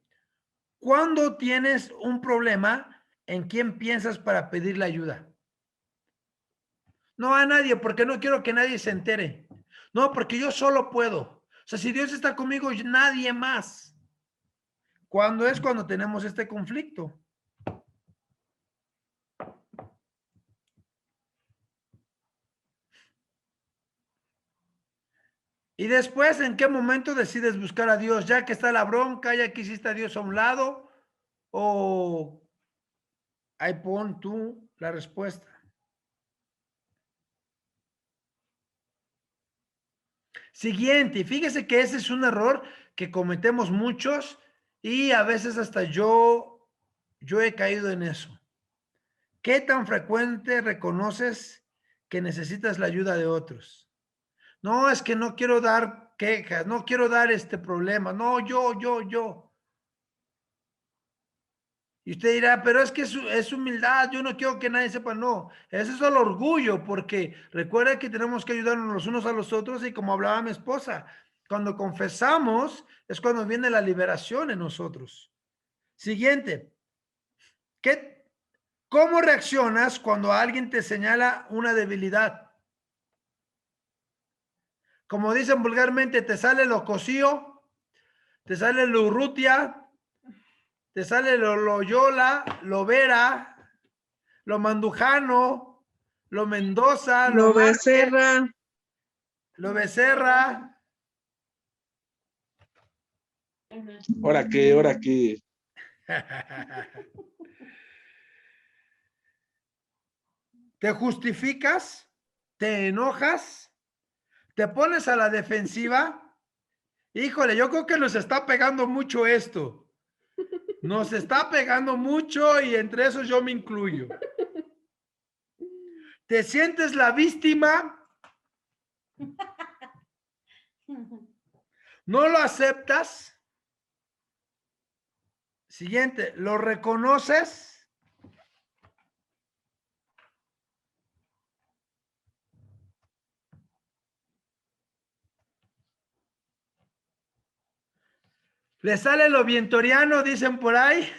¿cuándo tienes un problema, en quién piensas para pedirle ayuda? No a nadie, porque no quiero que nadie se entere. No, porque yo solo puedo. O sea, si Dios está conmigo, nadie más. ¿Cuándo es cuando tenemos este conflicto? Y después, ¿en qué momento decides buscar a Dios? Ya que está la bronca, ya que hiciste a Dios a un lado, o ahí pon tú la respuesta. Siguiente, fíjese que ese es un error que cometemos muchos y a veces hasta yo he caído en eso. ¿Qué tan frecuente reconoces que necesitas la ayuda de otros? No, es que no quiero dar quejas, no quiero dar este problema. No, yo. Y usted dirá, pero es que es humildad, yo no quiero que nadie sepa. No, ese es el orgullo, porque recuerda que tenemos que ayudarnos los unos a los otros y como hablaba mi esposa, cuando confesamos es cuando viene la liberación en nosotros. Siguiente, ¿cómo reaccionas cuando alguien te señala una debilidad? Como dicen vulgarmente, te sale lo cosío, te sale lo urrutia, te sale lo loyola, lo vera, lo mandujano, lo Mendoza, Lo Márquez, Becerra. lo Becerra. ¿Ahora qué? ¿Ahora qué? Te justificas, te enojas, te pones a la defensiva. Híjole, yo creo que nos está pegando mucho esto. Nos está pegando mucho y entre esos yo me incluyo. Te sientes la víctima. No lo aceptas. Siguiente, lo reconoces. ¿Le sale lo vientoriano, dicen por ahí?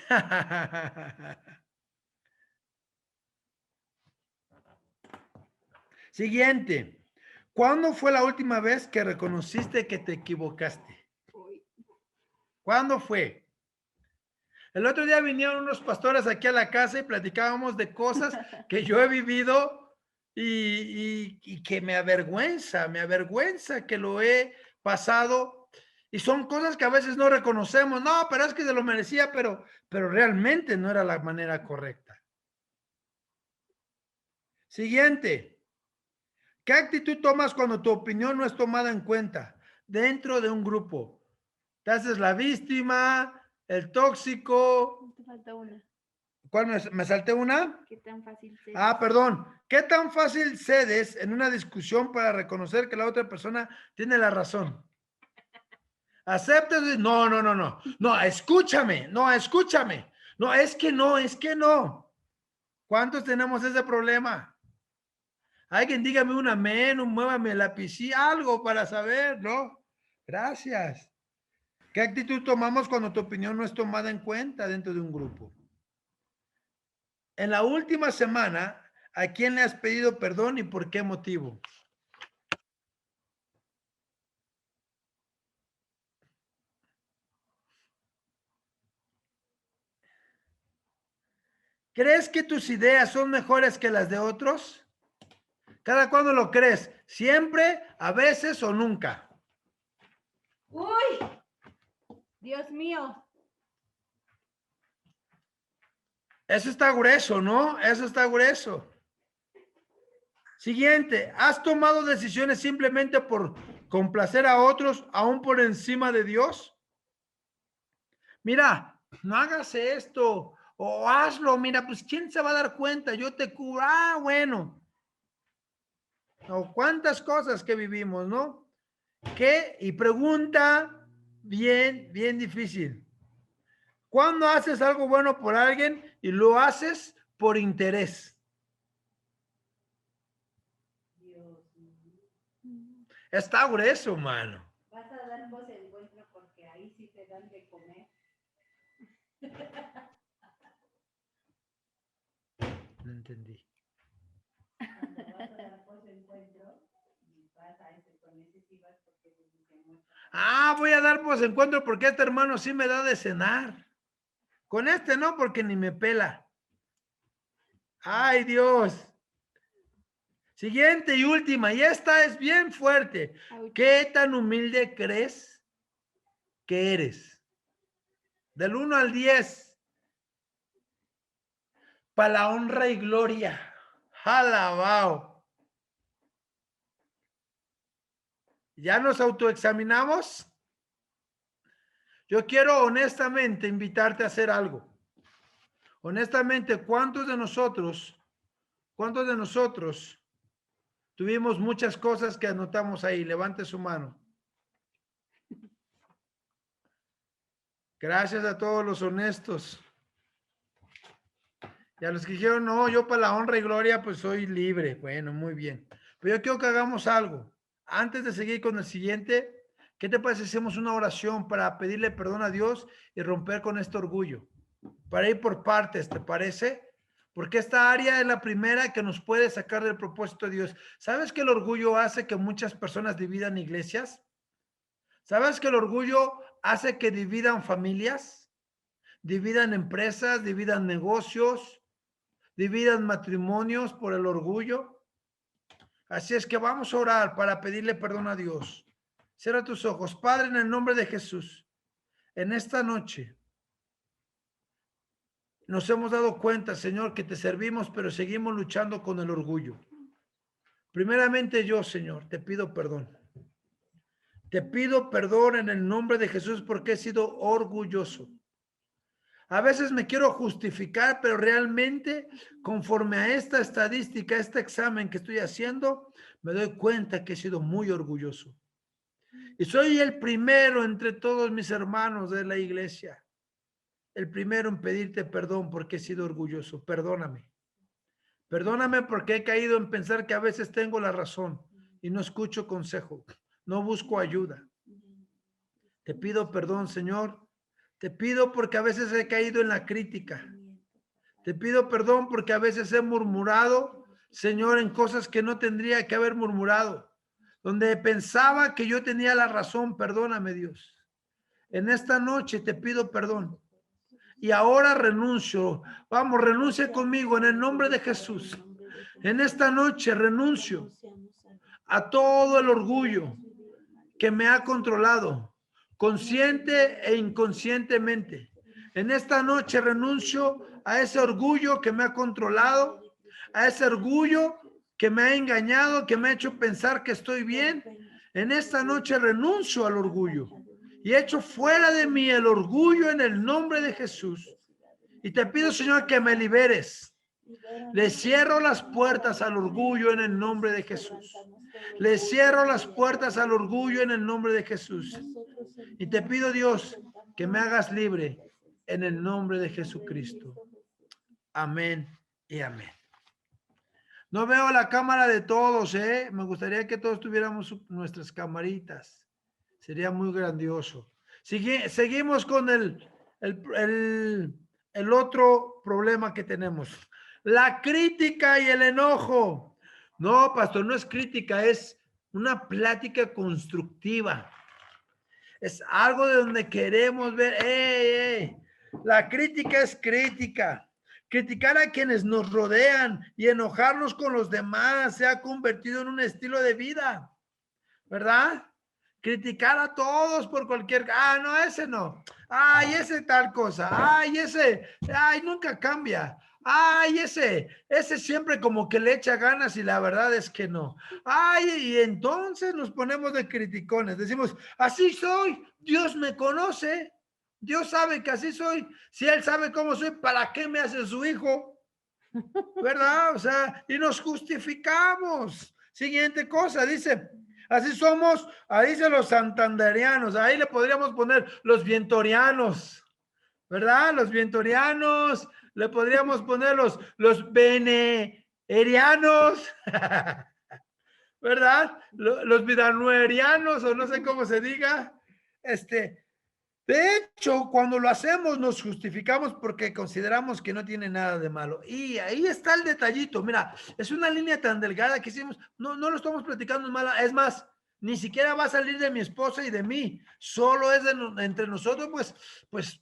Siguiente. ¿Cuándo fue la última vez que reconociste que te equivocaste? ¿Cuándo fue? El otro día vinieron unos pastores aquí a la casa y platicábamos de cosas que yo he vivido y que me avergüenza que lo he pasado. Y son cosas que a veces no reconocemos. No, pero es que se lo merecía, pero realmente no era la manera correcta. Siguiente. ¿Qué actitud tomas cuando tu opinión no es tomada en cuenta dentro de un grupo? ¿Te haces la víctima, el tóxico? Te falta una. ¿Cuál me salté una? ¿Qué tan fácil cedes? Ah, perdón. ¿Qué tan fácil cedes en una discusión para reconocer que la otra persona tiene la razón? ¿Aceptas? No. No, escúchame. No, escúchame. No, es que no. ¿Cuántos tenemos ese problema? Alguien dígame un amén, un muévame la piscina, algo para saber, ¿no? Gracias. ¿Qué actitud tomamos cuando tu opinión no es tomada en cuenta dentro de un grupo? En la última semana, ¿a quién le has pedido perdón y por qué motivo? ¿Crees que tus ideas son mejores que las de otros? ¿Cada cuándo lo crees? ¿Siempre, a veces o nunca? ¡Uy! Dios mío. Eso está grueso, ¿no? Eso está grueso. Siguiente, ¿has tomado decisiones simplemente por complacer a otros, aún por encima de Dios? Mira, no hagas esto, o hazlo, mira, pues ¿quién se va a dar cuenta? Yo te cubro, bueno. O cuántas cosas que vivimos, ¿no? ¿Qué? Y pregunta bien difícil. ¿Cuándo haces algo bueno por alguien y lo haces por interés? Está grueso, mano. Vas a dar voz de encuentro porque ahí sí te dan de comer. No entendí. Cuando vas a dar voz de encuentro, vas a ese con ese sí vas porque voy a dar voz de encuentro porque este hermano sí me da de cenar. Con este no, porque ni me pela. Ay, Dios. Siguiente y última, y esta es bien fuerte. ¿Qué tan humilde crees que eres? Del 1 al 10. Para la honra y gloria. Alabao. ¿Ya nos autoexaminamos? Yo quiero honestamente invitarte a hacer algo. Honestamente, ¿cuántos de nosotros tuvimos muchas cosas que anotamos ahí? Levante su mano. Gracias a todos los honestos. Y a los que dijeron, no, yo para la honra y gloria, pues soy libre. Bueno, muy bien. Pero yo quiero que hagamos algo. Antes de seguir con el siguiente, ¿qué te parece si hacemos una oración para pedirle perdón a Dios y romper con este orgullo? Para ir por partes, ¿te parece? Porque esta área es la primera que nos puede sacar del propósito de Dios. ¿Sabes que el orgullo hace que muchas personas dividan iglesias? ¿Sabes que el orgullo hace que dividan familias? Dividan empresas, dividan negocios, dividan matrimonios por el orgullo. Así es que vamos a orar para pedirle perdón a Dios. Cierra tus ojos. Padre, en el nombre de Jesús, en esta noche nos hemos dado cuenta, Señor, que te servimos, pero seguimos luchando con el orgullo. Primeramente yo, Señor, te pido perdón. Te pido perdón en el nombre de Jesús porque he sido orgulloso. A veces me quiero justificar, pero realmente, conforme a esta estadística, este examen que estoy haciendo, me doy cuenta que he sido muy orgulloso. Y soy el primero entre todos mis hermanos de la iglesia. El primero en pedirte perdón porque he sido orgulloso. Perdóname. Perdóname porque he caído en pensar que a veces tengo la razón y no escucho consejo. No busco ayuda. Te pido perdón, Señor. Te pido porque a veces he caído en la crítica. Te pido perdón porque a veces he murmurado, Señor, en cosas que no tendría que haber murmurado. Donde pensaba que yo tenía la razón. Perdóname, Dios. En esta noche te pido perdón. Y ahora renuncio. Vamos, renuncia conmigo en el nombre de Jesús. En esta noche renuncio a todo el orgullo que me ha controlado, consciente e inconscientemente. En esta noche renuncio a ese orgullo que me ha controlado, a ese orgullo que me ha engañado, que me ha hecho pensar que estoy bien. En esta noche renuncio al orgullo y echo fuera de mí el orgullo en el nombre de Jesús. Y te pido, Señor, que me liberes. Le cierro las puertas al orgullo en el nombre de Jesús. Le cierro las puertas al orgullo en el nombre de Jesús. Y te pido, Dios, que me hagas libre en el nombre de Jesucristo. Amén y amén. No veo la cámara de todos, ¿eh? Me gustaría que todos tuviéramos nuestras camaritas. Sería muy grandioso. Seguimos con el otro problema que tenemos. La crítica y el enojo. No, pastor, no es crítica, es una plática constructiva. Es algo de donde queremos ver, la crítica es crítica. Criticar a quienes nos rodean y enojarnos con los demás se ha convertido en un estilo de vida, ¿verdad? Criticar a todos por cualquier, no, ese no, ese tal cosa, ese, nunca cambia, ese siempre como que le echa ganas y la verdad es que no, y entonces nos ponemos de criticones, decimos, así soy, Dios me conoce, Dios sabe que así soy, si Él sabe cómo soy, ¿para qué me hace su hijo? ¿Verdad? O sea, y nos justificamos. Siguiente cosa, dice, así somos, ahí dicen los santanderianos, ahí le podríamos poner los vientorianos, ¿verdad? Los vientorianos, le podríamos poner los venerianos, ¿verdad? Los vidanuerianos, o no sé cómo se diga, de hecho, cuando lo hacemos nos justificamos porque consideramos que no tiene nada de malo. Y ahí está el detallito. Mira, es una línea tan delgada que hicimos, no lo estamos platicando en mala. Es más, ni siquiera va a salir de mi esposa y de mí. Solo es entre nosotros, pues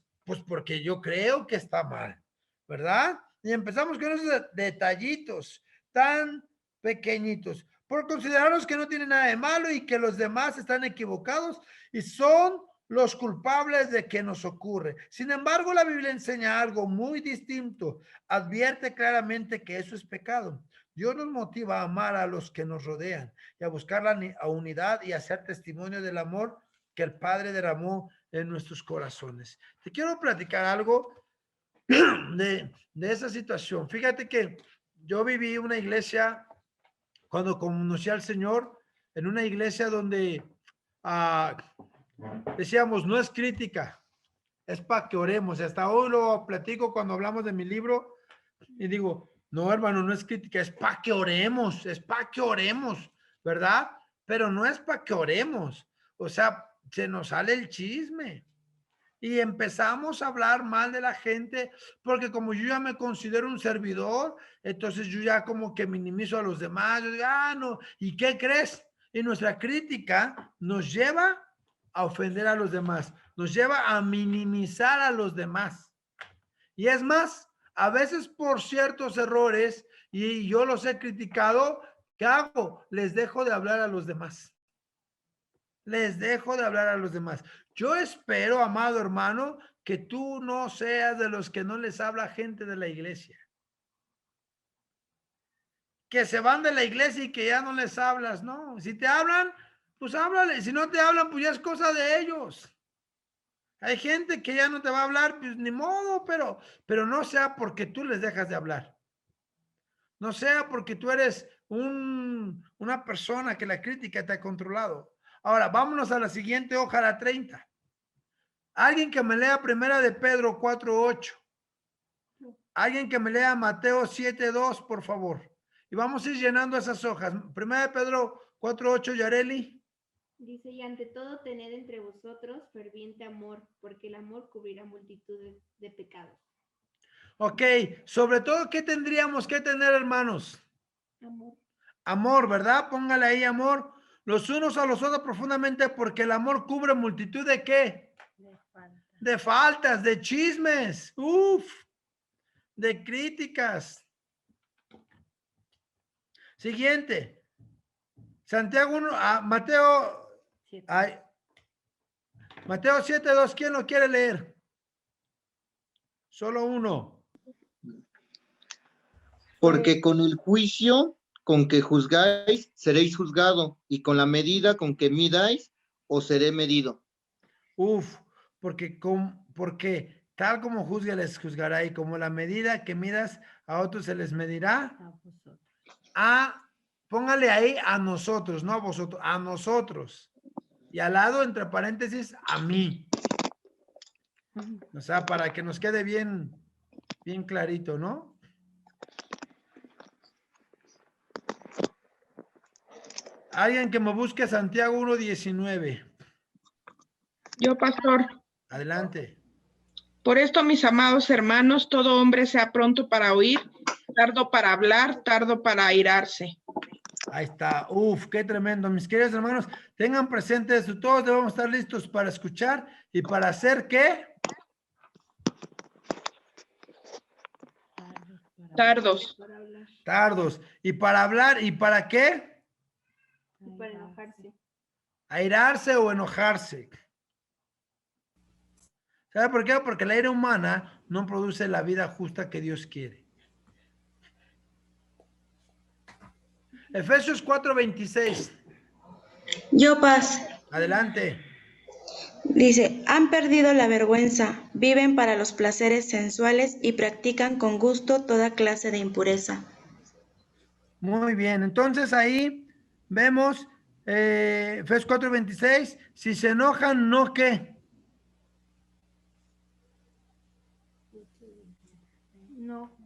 porque yo creo que está mal, ¿verdad? Y empezamos con esos detallitos tan pequeñitos. Por considerarnos que no tiene nada de malo y que los demás están equivocados y son los culpables de que nos ocurre. Sin embargo, la Biblia enseña algo muy distinto. Advierte claramente que eso es pecado. Dios nos motiva a amar a los que nos rodean y a buscar la unidad y a hacer testimonio del amor que el Padre derramó en nuestros corazones. Te quiero platicar algo de esa situación. Fíjate que yo viví una iglesia cuando conocí al Señor, en una iglesia donde decíamos, no es crítica, es para que oremos. Hasta hoy lo platico cuando hablamos de mi libro y digo, no, hermano, no es crítica, es para que oremos, ¿verdad? Pero no es para que oremos. O sea, se nos sale el chisme y empezamos a hablar mal de la gente porque como yo ya me considero un servidor, entonces yo ya como que minimizo a los demás. Yo digo, no, ¿y qué crees? Y nuestra crítica nos lleva a ofender a los demás, nos lleva a minimizar a los demás. Y es más, a veces por ciertos errores, y yo los he criticado, ¿qué hago? Les dejo de hablar a los demás. Les dejo de hablar a los demás. Yo espero, amado hermano, que tú no seas de los que no les habla gente de la iglesia. Que se van de la iglesia y que ya no les hablas, no. Si te hablan, pues háblale. Si no te hablan, pues ya es cosa de ellos. Hay gente que ya no te va a hablar, pues ni modo, pero no sea porque tú les dejas de hablar. No sea porque tú eres una persona que la crítica te ha controlado. Ahora, vámonos a la siguiente hoja, la 30. Alguien que me lea Primera de Pedro 4:8. Alguien que me lea Mateo 7:2, por favor. Y vamos a ir llenando esas hojas. Primera de Pedro 4:8, Yareli. Dice, y ante todo tened entre vosotros ferviente amor, porque el amor cubrirá multitud de pecados. Ok, sobre todo, ¿qué tendríamos que tener, hermanos? Amor. Amor, ¿verdad? Póngale ahí amor. Los unos a los otros profundamente, porque el amor cubre multitud de ¿qué? De faltas, de chismes, de críticas. Siguiente. Santiago 1, Mateo 7:2, ¿quién lo quiere leer? Solo uno. Porque con el juicio con que juzgáis, seréis juzgado, y con la medida con que midáis, os seré medido. Porque tal como juzgue les juzgará, y como la medida que midas a otros se les medirá. Póngale ahí a nosotros, no a vosotros, a nosotros. Y al lado, entre paréntesis, a mí. O sea, para que nos quede bien clarito, ¿no? Alguien que me busque Santiago 1:19. Yo, pastor. Adelante. Por esto, mis amados hermanos, todo hombre sea pronto para oír, tardo para hablar, tardo para airarse. Ahí está. Qué tremendo. Mis queridos hermanos, tengan presente esto. Todos debemos estar listos para escuchar y para hacer ¿qué? Tardos. Tardos. Y para hablar, ¿y para qué? Para enojarse. Airarse o enojarse. ¿Sabe por qué? Porque la ira humana no produce la vida justa que Dios quiere. Efesios 4:26. Yo, paz. Adelante. Dice, han perdido la vergüenza, viven para los placeres sensuales y practican con gusto toda clase de impureza. Muy bien, entonces ahí vemos Efesios 4:26, si se enojan, ¿no qué? No.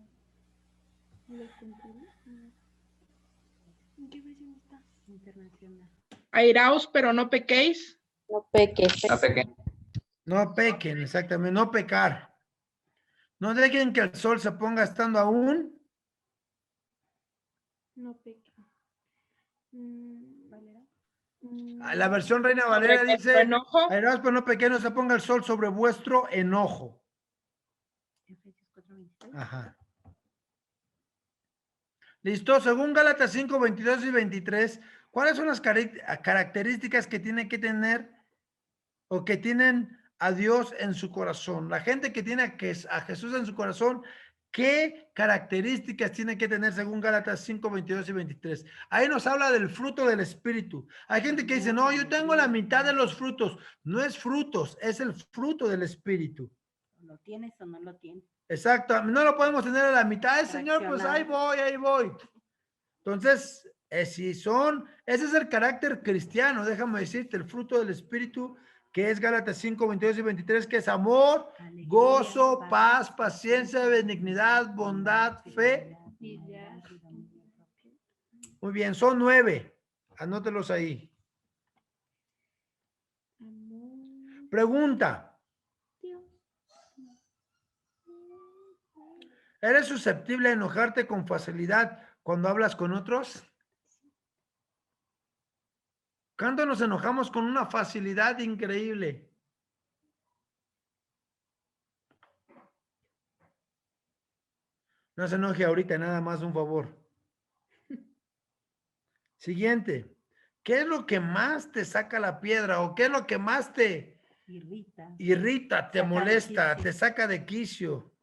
Airaos, pero no pequéis. No peques. No pequen, exactamente, no pecar. No dejen que el sol se ponga estando aún. No pequen. ¿Valera? La versión Reina Valera dice, enojo. airaos, pero no pequen, no se ponga el sol sobre vuestro enojo. Ajá. Listo, según Gálatas 5:22 y 23, ¿cuáles son las características que tiene que tener o que tienen a Dios en su corazón? La gente que tiene a Jesús en su corazón, ¿qué características tiene que tener según Gálatas 5:22 y 23? Ahí nos habla del fruto del Espíritu. Hay gente que dice, no, yo tengo la mitad de los frutos. No es frutos, es el fruto del Espíritu. ¿Lo tienes o no lo tienes? Exacto, no lo podemos tener a la mitad, Señor, pues ahí voy. Entonces, ese es el carácter cristiano, déjame decirte, el fruto del Espíritu, que es Gálatas 5:22 y 23, que es amor, gozo, paz, paciencia, benignidad, bondad, fe. Muy bien, son 9, anótelos ahí. Pregunta. ¿Eres susceptible a enojarte con facilidad cuando hablas con otros? ¿Cuándo nos enojamos con una facilidad increíble? No se enoje ahorita, nada más un favor. Siguiente. ¿Qué es lo que más te saca la piedra o qué es lo que más te irrita, te molesta, te saca de quicio?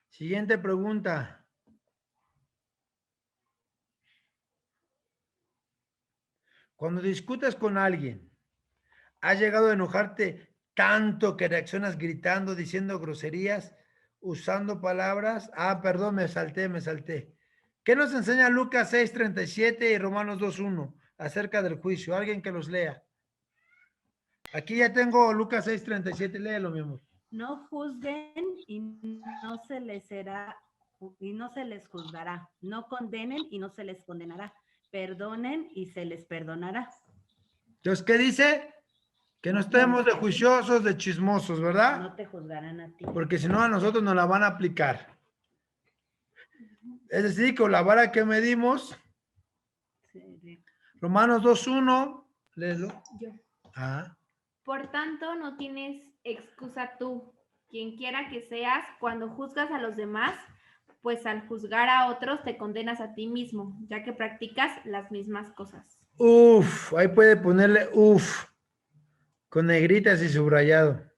Siguiente pregunta. Cuando discutes con alguien, ¿Has llegado a enojarte tanto que reaccionas gritando, diciendo groserías, usando palabras? Ah, perdón, me salté. ¿Qué nos enseña Lucas 6:37 y Romanos 2:1 acerca del juicio? Alguien que los lea. Aquí ya tengo Lucas 6:37, léelo, mi amor. No juzguen y no se les juzgará. No condenen y no se les condenará. Perdonen y se les perdonará. Entonces, ¿qué dice? Que no estemos de juiciosos, de chismosos, ¿verdad? No te juzgarán a ti. Porque si no, a nosotros nos la van a aplicar. Es decir, con la vara que medimos, Romanos 2:1, léelo. Yo. Ah. Por tanto, no tienes excusa tú, quien quiera que seas, cuando juzgas a los demás, pues al juzgar a otros te condenas a ti mismo, ya que practicas las mismas cosas. Uf, ahí puede ponerle uf, con negritas y subrayado.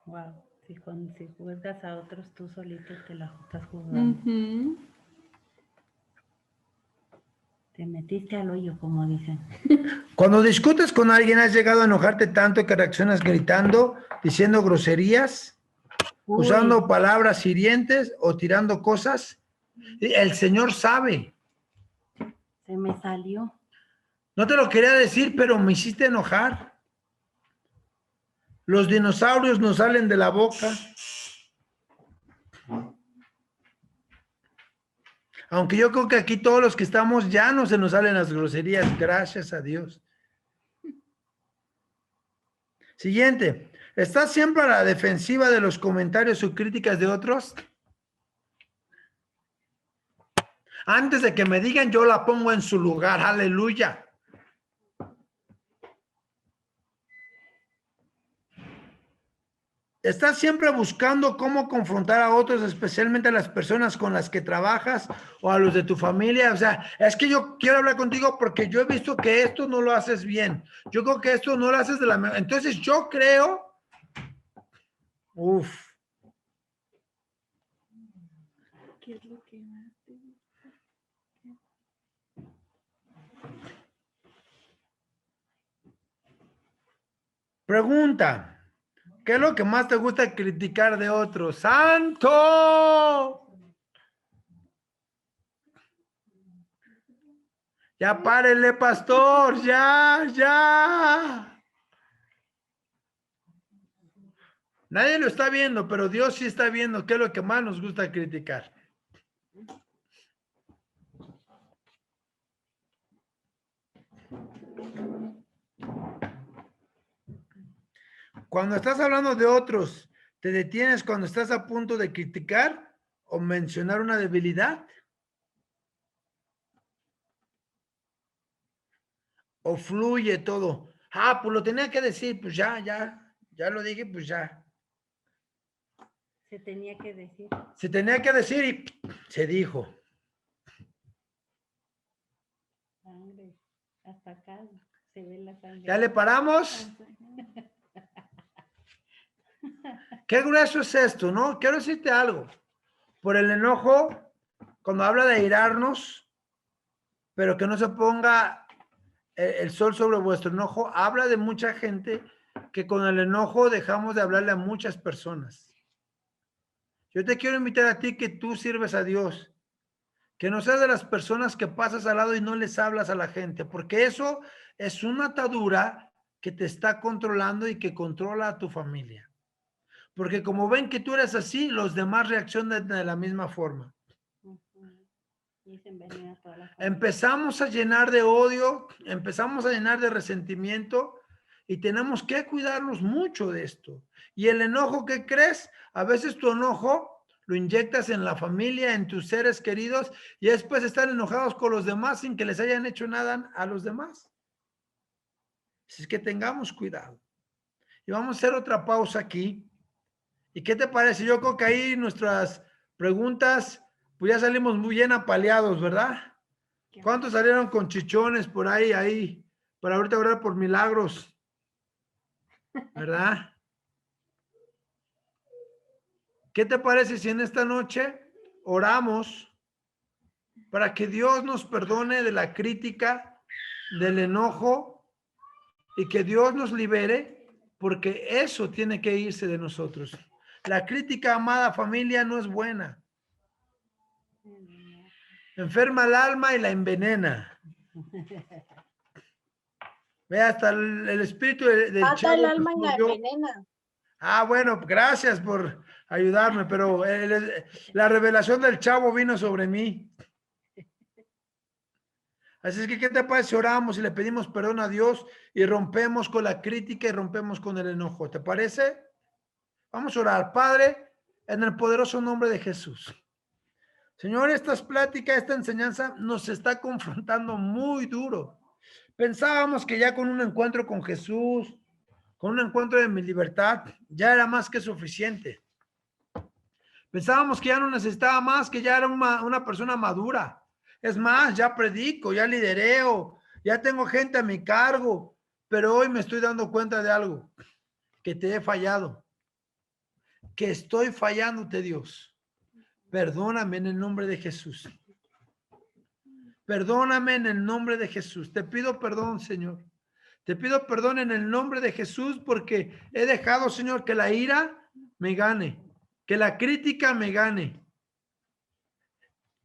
Wow, si juzgas a otros, tú solito te la estás juzgando. Te metiste al hoyo, como dicen. Cuando discutes con alguien, ¿has llegado a enojarte tanto que reaccionas gritando, diciendo groserías, usando palabras hirientes o tirando cosas? El Señor sabe. Se me salió. No te lo quería decir, pero me hiciste enojar. Los dinosaurios nos salen de la boca. Aunque yo creo que aquí todos los que estamos ya no se nos salen las groserías, gracias a Dios. Siguiente. ¿Estás siempre a la defensiva de los comentarios o críticas de otros? Antes de que me digan, yo la pongo en su lugar. Aleluya. ¿Estás siempre buscando cómo confrontar a otros, especialmente a las personas con las que trabajas o a los de tu familia? O sea, es que yo quiero hablar contigo porque yo he visto que esto no lo haces bien. Yo creo que esto no lo haces de la mejor. Entonces yo creo... Uf. ¿Qué es lo que más te gusta? Pregunta. ¿Qué es lo que más te gusta criticar de otros? ¡Santo! Ya párele, pastor, ya. Nadie lo está viendo, pero Dios sí está viendo qué es lo que más nos gusta criticar. Cuando estás hablando de otros, ¿te detienes cuando estás a punto de criticar o mencionar una debilidad? ¿O fluye todo? Ah, pues lo tenía que decir, pues ya lo dije, pues ya. Se tenía que decir. Se tenía que decir y se dijo. Sangre, hasta acá se ve la sangre. ¿Ya le paramos? Qué grueso es esto, ¿no? Quiero decirte algo. Por el enojo, cuando habla de airarnos, pero que no se ponga el sol sobre vuestro enojo, habla de mucha gente que con el enojo dejamos de hablarle a muchas personas. Yo te quiero invitar a ti que tú sirves a Dios, que no seas de las personas que pasas al lado y no les hablas a la gente, porque eso es una atadura que te está controlando y que controla a tu familia. Porque como ven que tú eres así, los demás reaccionan de la misma forma. Empezamos a llenar de odio, empezamos a llenar de resentimiento y tenemos que cuidarnos mucho de esto. Y el enojo, ¿qué crees? A veces tu enojo lo inyectas en la familia, en tus seres queridos y después están enojados con los demás sin que les hayan hecho nada a los demás. Así es que tengamos cuidado. Y vamos a hacer otra pausa aquí. ¿Y qué te parece? Yo creo que ahí nuestras preguntas, pues ya salimos muy bien apaleados, ¿verdad? ¿Cuántos salieron con chichones por ahí, para ahorita orar por milagros? ¿Verdad? ¿Qué te parece si en esta noche oramos para que Dios nos perdone de la crítica, del enojo y que Dios nos libere? Porque eso tiene que irse de nosotros. La crítica, amada familia, no es buena. Enferma el alma y la envenena. Ve, hasta el espíritu del Mata chavo el alma y la murió. envenena. Ah, bueno, gracias por ayudarme, pero la revelación del chavo vino sobre mí. Así es que, ¿qué te parece si oramos y le pedimos perdón a Dios y rompemos con la crítica y rompemos con el enojo? ¿Te parece? Vamos a orar. Padre, en el poderoso nombre de Jesús. Señor, estas pláticas, esta enseñanza nos está confrontando muy duro. Pensábamos que ya con un encuentro con Jesús, con un encuentro de mi libertad, ya era más que suficiente. Pensábamos que ya no necesitaba más, que ya era una persona madura. Es más, ya predico, ya lidereo, ya tengo gente a mi cargo, pero hoy me estoy dando cuenta de algo, que te he fallado, que estoy fallándote, Dios. Perdóname en el nombre de Jesús. Perdóname en el nombre de Jesús. Te pido perdón, Señor. Te pido perdón en el nombre de Jesús porque he dejado, Señor, que la ira me gane, que la crítica me gane,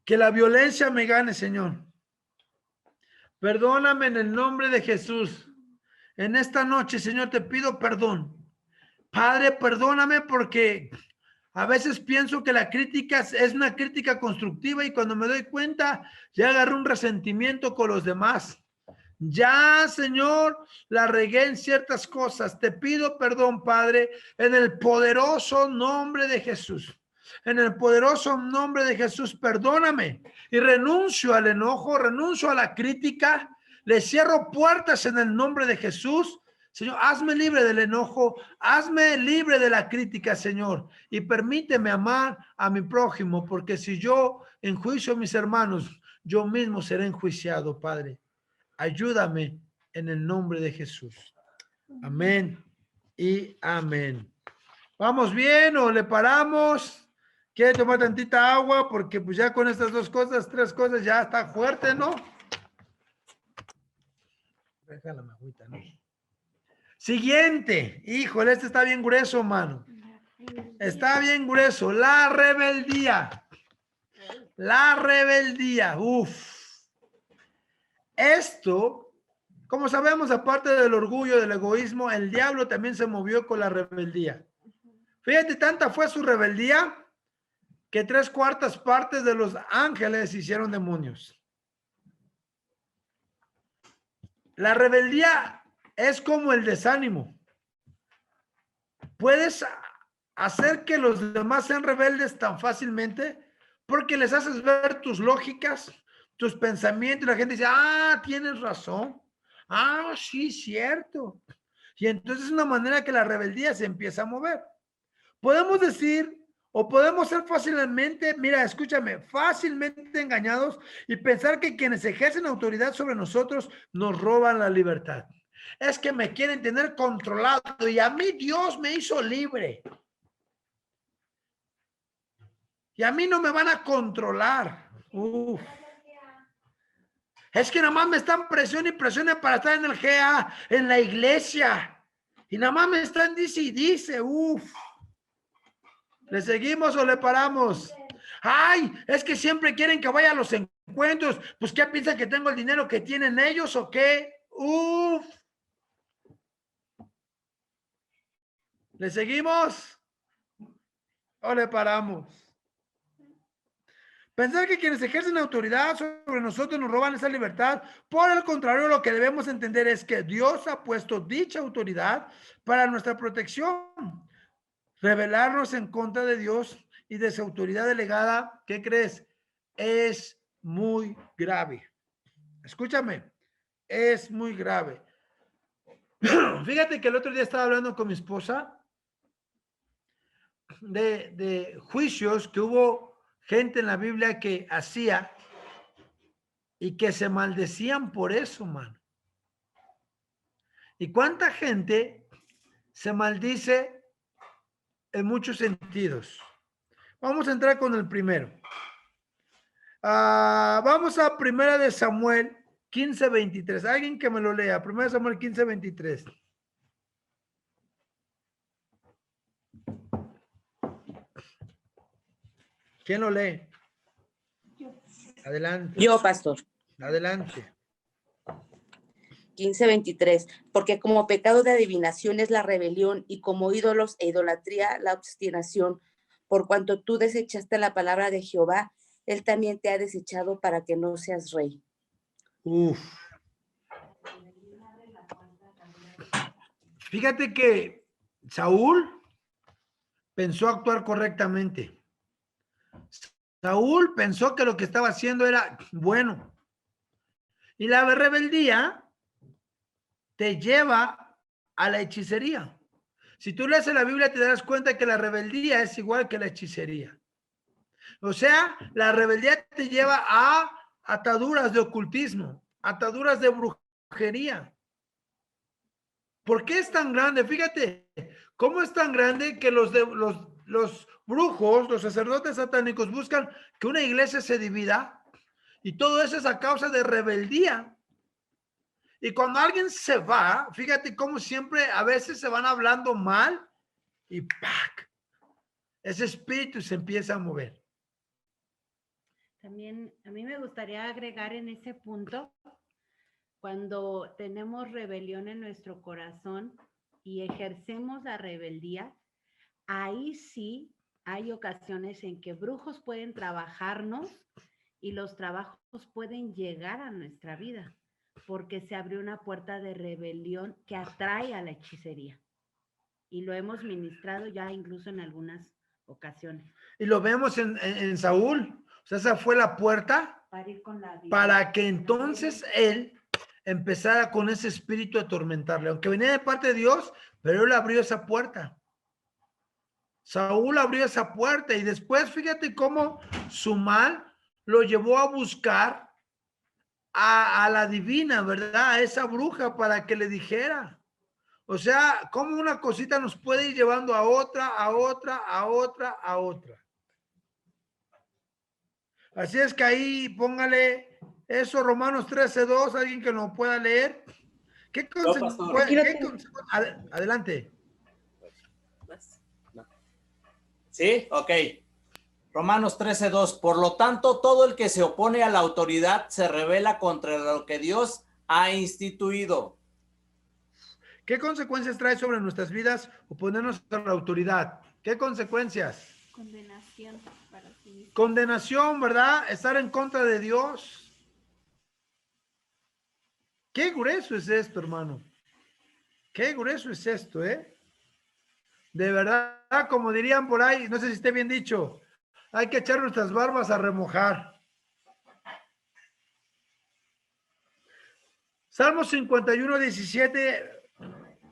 que la violencia me gane, Señor. Perdóname en el nombre de Jesús. En esta noche, Señor, te pido perdón. Padre, perdóname porque a veces pienso que la crítica es una crítica constructiva y cuando me doy cuenta ya agarré un resentimiento con los demás. Ya, Señor, la regué en ciertas cosas. Te pido perdón, Padre, en el poderoso nombre de Jesús. En el poderoso nombre de Jesús, perdóname y renuncio al enojo, renuncio a la crítica. Le cierro puertas en el nombre de Jesús. Señor, hazme libre del enojo, hazme libre de la crítica, Señor, y permíteme amar a mi prójimo, porque si yo enjuicio a mis hermanos, yo mismo seré enjuiciado, Padre. Ayúdame en el nombre de Jesús. Amén y amén. ¿Vamos bien o le paramos? ¿Quiere tomar tantita agua? Porque pues ya con estas dos cosas, tres cosas, ya está fuerte, ¿no? Déjala la agüita, ¿no? Siguiente. Híjole, este está bien grueso, mano. Está bien grueso. La rebeldía. La rebeldía. Uf. Esto, como sabemos, aparte del orgullo, del egoísmo, el diablo también se movió con la rebeldía. Fíjate, tanta fue su rebeldía que 3/4 partes de los ángeles hicieron demonios. La rebeldía es como el desánimo. Puedes hacer que los demás sean rebeldes tan fácilmente porque les haces ver tus lógicas, tus pensamientos, y la gente dice, ah, tienes razón, ah, sí, cierto. Y entonces es una manera que la rebeldía se empieza a mover. Podemos decir, o podemos ser fácilmente, mira, escúchame, fácilmente engañados y pensar que quienes ejercen autoridad sobre nosotros nos roban la libertad. Es que me quieren tener controlado y a mí Dios me hizo libre. Y a mí no me van a controlar. Uf. Es que nada más me están presione y presione para estar en el GA, en la iglesia. Y nada más me están dice y dice, uf. ¿Le seguimos o le paramos? Ay, es que siempre quieren que vaya a los encuentros. Pues, ¿qué piensan que tengo el dinero que tienen ellos o qué? Uf. ¿Le seguimos o le paramos? Pensar que quienes ejercen autoridad sobre nosotros nos roban esa libertad. Por el contrario, lo que debemos entender es que Dios ha puesto dicha autoridad para nuestra protección. Rebelarnos en contra de Dios y de su autoridad delegada, ¿qué crees? Es muy grave. Escúchame, es muy grave. Fíjate que el otro día estaba hablando con mi esposa de juicios que hubo gente en la Biblia que hacía y que se maldecían por eso, mano. ¿Y cuánta gente se maldice en muchos sentidos? Vamos a entrar con el primero. Vamos a 1 de Samuel 15:23. Alguien que me lo lea. 1 de Samuel 15:23. ¿Quién lo lee? Adelante. Yo, pastor. Adelante. 15:23. Porque como pecado de adivinación es la rebelión y como ídolos e idolatría la obstinación. Por cuanto tú desechaste la palabra de Jehová, él también te ha desechado para que no seas rey. Uf. Fíjate que Saúl pensó actuar correctamente. Saúl pensó que lo que estaba haciendo era bueno. Y la rebeldía te lleva a la hechicería. Si tú lees en la Biblia te darás cuenta que la rebeldía es igual que la hechicería. O sea, la rebeldía te lleva a ataduras de ocultismo, ataduras de brujería. ¿Por qué es tan grande? Fíjate, ¿cómo es tan grande que los brujos, los sacerdotes satánicos buscan que una iglesia se divida? Y todo eso es a causa de rebeldía. Y cuando alguien se va, fíjate cómo siempre a veces se van hablando mal y ¡pac! Ese espíritu se empieza a mover. También a mí me gustaría agregar en ese punto, cuando tenemos rebelión en nuestro corazón y ejercemos la rebeldía, ahí sí hay ocasiones en que brujos pueden trabajarnos y los trabajos pueden llegar a nuestra vida, porque se abrió una puerta de rebelión que atrae a la hechicería. Y lo hemos ministrado ya incluso en algunas ocasiones. Y lo vemos en Saúl. O sea, esa fue la puerta para que entonces él empezara con ese espíritu a atormentarle. Aunque venía de parte de Dios, pero él abrió esa puerta. Saúl abrió esa puerta y después fíjate cómo su mal lo llevó a buscar a la divina, ¿verdad? A esa bruja para que le dijera. O sea, cómo una cosita nos puede ir llevando a otra, a otra, a otra, a otra. Así es que ahí póngale eso, Romanos 13:2, alguien que nos pueda leer. ¿Qué adelante. Sí, ok. Romanos 13:2. Por lo tanto, todo el que se opone a la autoridad se rebela contra lo que Dios ha instituido. ¿Qué consecuencias trae sobre nuestras vidas oponernos a la autoridad? ¿Qué consecuencias? Condenación para sí mismo. Condenación, ¿verdad? Estar en contra de Dios. Qué grueso es esto, hermano. Qué grueso es esto, ¿eh? De verdad, como dirían por ahí, no sé si esté bien dicho, hay que echar nuestras barbas a remojar. Salmo 51:17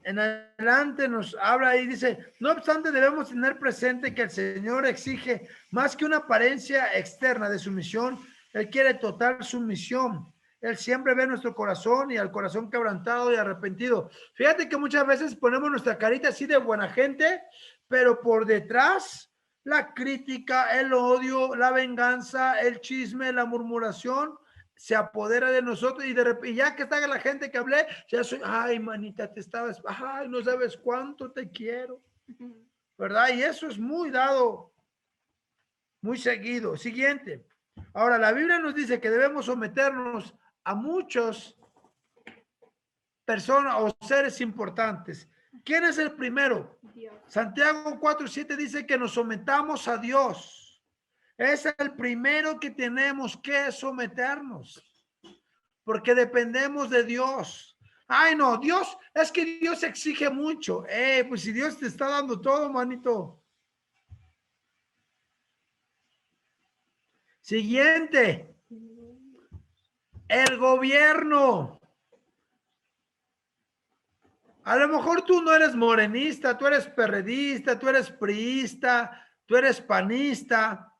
en adelante nos habla y dice, no obstante debemos tener presente que el Señor exige más que una apariencia externa de sumisión, Él quiere total sumisión. Él siempre ve nuestro corazón y al corazón quebrantado y arrepentido. Fíjate que muchas veces ponemos nuestra carita así de buena gente, pero por detrás la crítica, el odio, la venganza, el chisme, la murmuración se apodera de nosotros y de repente, ya que está la gente que hablé, ya soy, ay, manita, te estabas, ay, no sabes cuánto te quiero, ¿verdad? Y eso es muy dado, muy seguido. Siguiente. Ahora, la Biblia nos dice que debemos someternos a muchos personas o seres importantes. ¿Quién es el primero? Dios. Santiago 4:7 dice que nos sometamos a Dios. Es el primero que tenemos que someternos, porque dependemos de Dios. Ay, no, Dios, es que Dios exige mucho. Pues si Dios te está dando todo, manito. Siguiente. El gobierno. A lo mejor tú no eres morenista, tú eres perredista, tú eres priista, tú eres panista.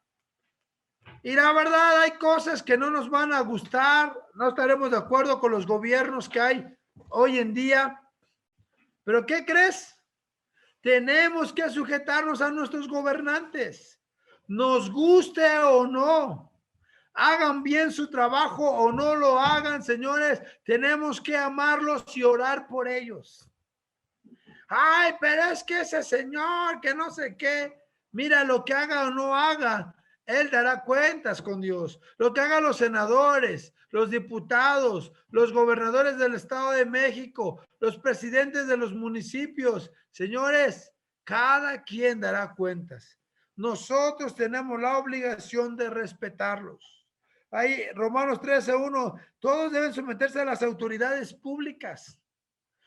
Y la verdad hay cosas que no nos van a gustar, no estaremos de acuerdo con los gobiernos que hay hoy en día. Pero ¿qué crees? Tenemos que sujetarnos a nuestros gobernantes. nos guste o no, hagan bien su trabajo o no lo hagan, señores, tenemos que amarlos y orar por ellos. Ay, pero es que ese señor, que no sé qué, mira, lo que haga o no haga, él dará cuentas con Dios. Lo que hagan los senadores, los diputados, los gobernadores del Estado de México, los presidentes de los municipios, señores, cada quien dará cuentas. Nosotros tenemos la obligación de respetarlos. Ahí, Romanos 13:1, todos deben someterse a las autoridades públicas.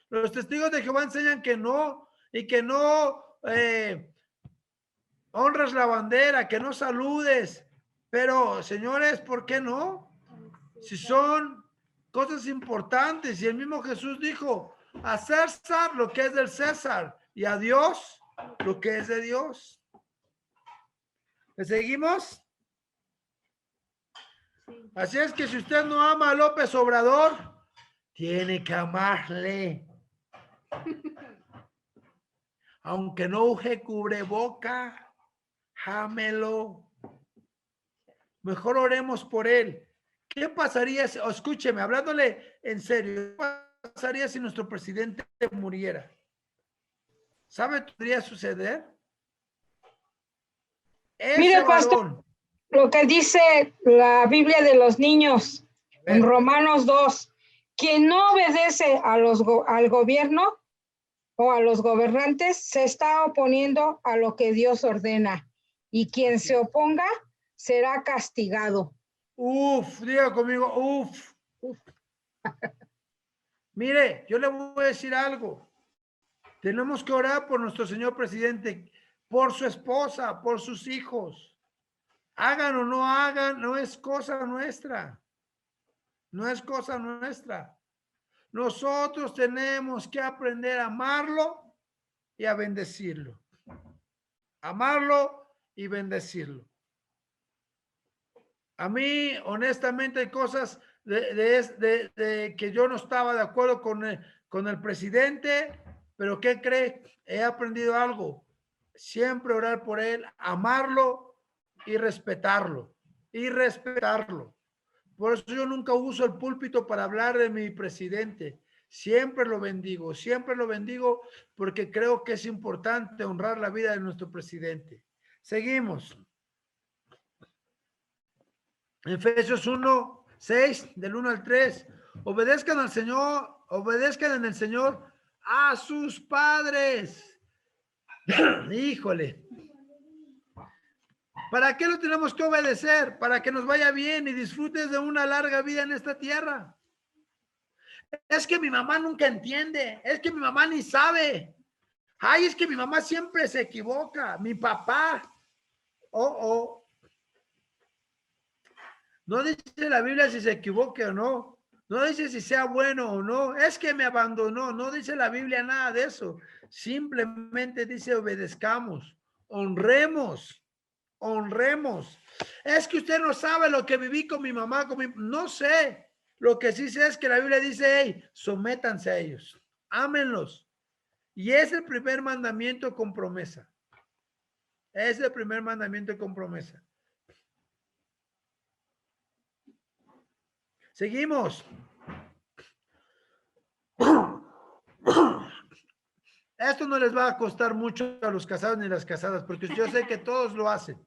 Los testigos de Jehová enseñan que no, y que no honras la bandera, que no saludes. Pero, señores, ¿por qué no? Si son cosas importantes, y el mismo Jesús dijo, a César lo que es del César, y a Dios lo que es de Dios. ¿Le seguimos? Así es que si usted no ama a López Obrador, tiene que amarle. Aunque no uje cubreboca, ámelo. Mejor oremos por él. ¿Qué pasaría si, escúcheme, hablándole en serio, qué pasaría si nuestro presidente muriera? ¿Sabe qué podría suceder? Mire, pastor, lo que dice la Biblia de los niños en Romanos 2, quien no obedece a al gobierno o a los gobernantes se está oponiendo a lo que Dios ordena, y quien se oponga será castigado. Uf, diga conmigo, uf. Mire, yo le voy a decir algo. Tenemos que orar por nuestro señor presidente, por su esposa, por sus hijos. Hagan o no hagan, no es cosa nuestra. No es cosa nuestra. Nosotros tenemos que aprender a amarlo y a bendecirlo. Amarlo y bendecirlo. A mí, honestamente, hay cosas de que yo no estaba de acuerdo con el presidente, pero ¿qué cree? He aprendido algo. Siempre orar por él, amarlo y respetarlo. Y respetarlo. Por eso yo nunca uso el púlpito para hablar de mi presidente. Siempre lo bendigo porque creo que es importante honrar la vida de nuestro presidente. Seguimos. Efesios 1:6, del 1 al 3. Obedezcan al Señor, obedezcan en el Señor a sus padres. Híjole. ¿Para qué lo tenemos que obedecer? Para que nos vaya bien y disfrutes de una larga vida en esta tierra. Es que mi mamá nunca entiende. Es que mi mamá ni sabe. Ay, es que mi mamá siempre se equivoca. Mi papá. No dice la Biblia si se equivoque o no. No dice si sea bueno o no. Es que me abandonó. No dice la Biblia nada de eso. Simplemente dice obedezcamos. Honremos. Honremos. Es que usted no sabe lo que viví con mi mamá. No sé. Lo que sí sé es que la Biblia dice, hey, sométanse a ellos. Ámenlos. Y es el primer mandamiento con promesa. Es el primer mandamiento con promesa. Seguimos. Esto no les va a costar mucho a los casados ni las casadas, porque yo sé que todos lo hacen.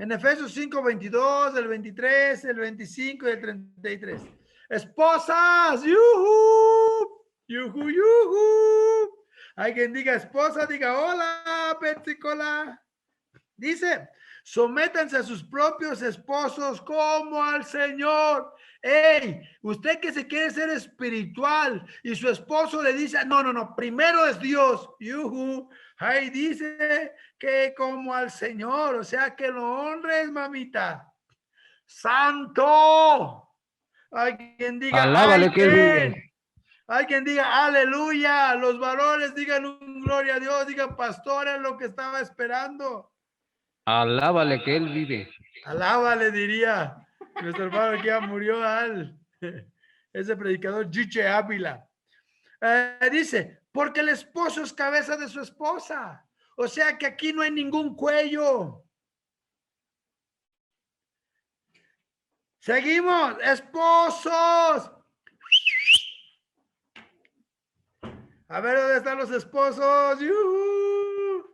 En Efesios 5:22, el 23, el 25 y el 33. Esposas, yuhu, yuhu, yuhu. Hay quien diga esposa, diga hola, Pensicola. Dice, sométanse a sus propios esposos como al Señor. Hey, usted que se quiere ser espiritual y su esposo le dice, no, primero es Dios. Yuhu. Ahí dice que como al Señor, o sea que lo honres, mamita. Santo. Hay quien diga, alábale que vive. Hay quien diga, aleluya. Los varones digan un gloria a Dios, digan, pastor, es lo que estaba esperando. Alábale que él vive. Alábale, diría nuestro hermano que ya murió, ese predicador Chiche Ávila. Dice, porque el esposo es cabeza de su esposa. O sea que aquí no hay ningún cuello. Seguimos, esposos. A ver, ¿dónde están los esposos? ¡Yuhu!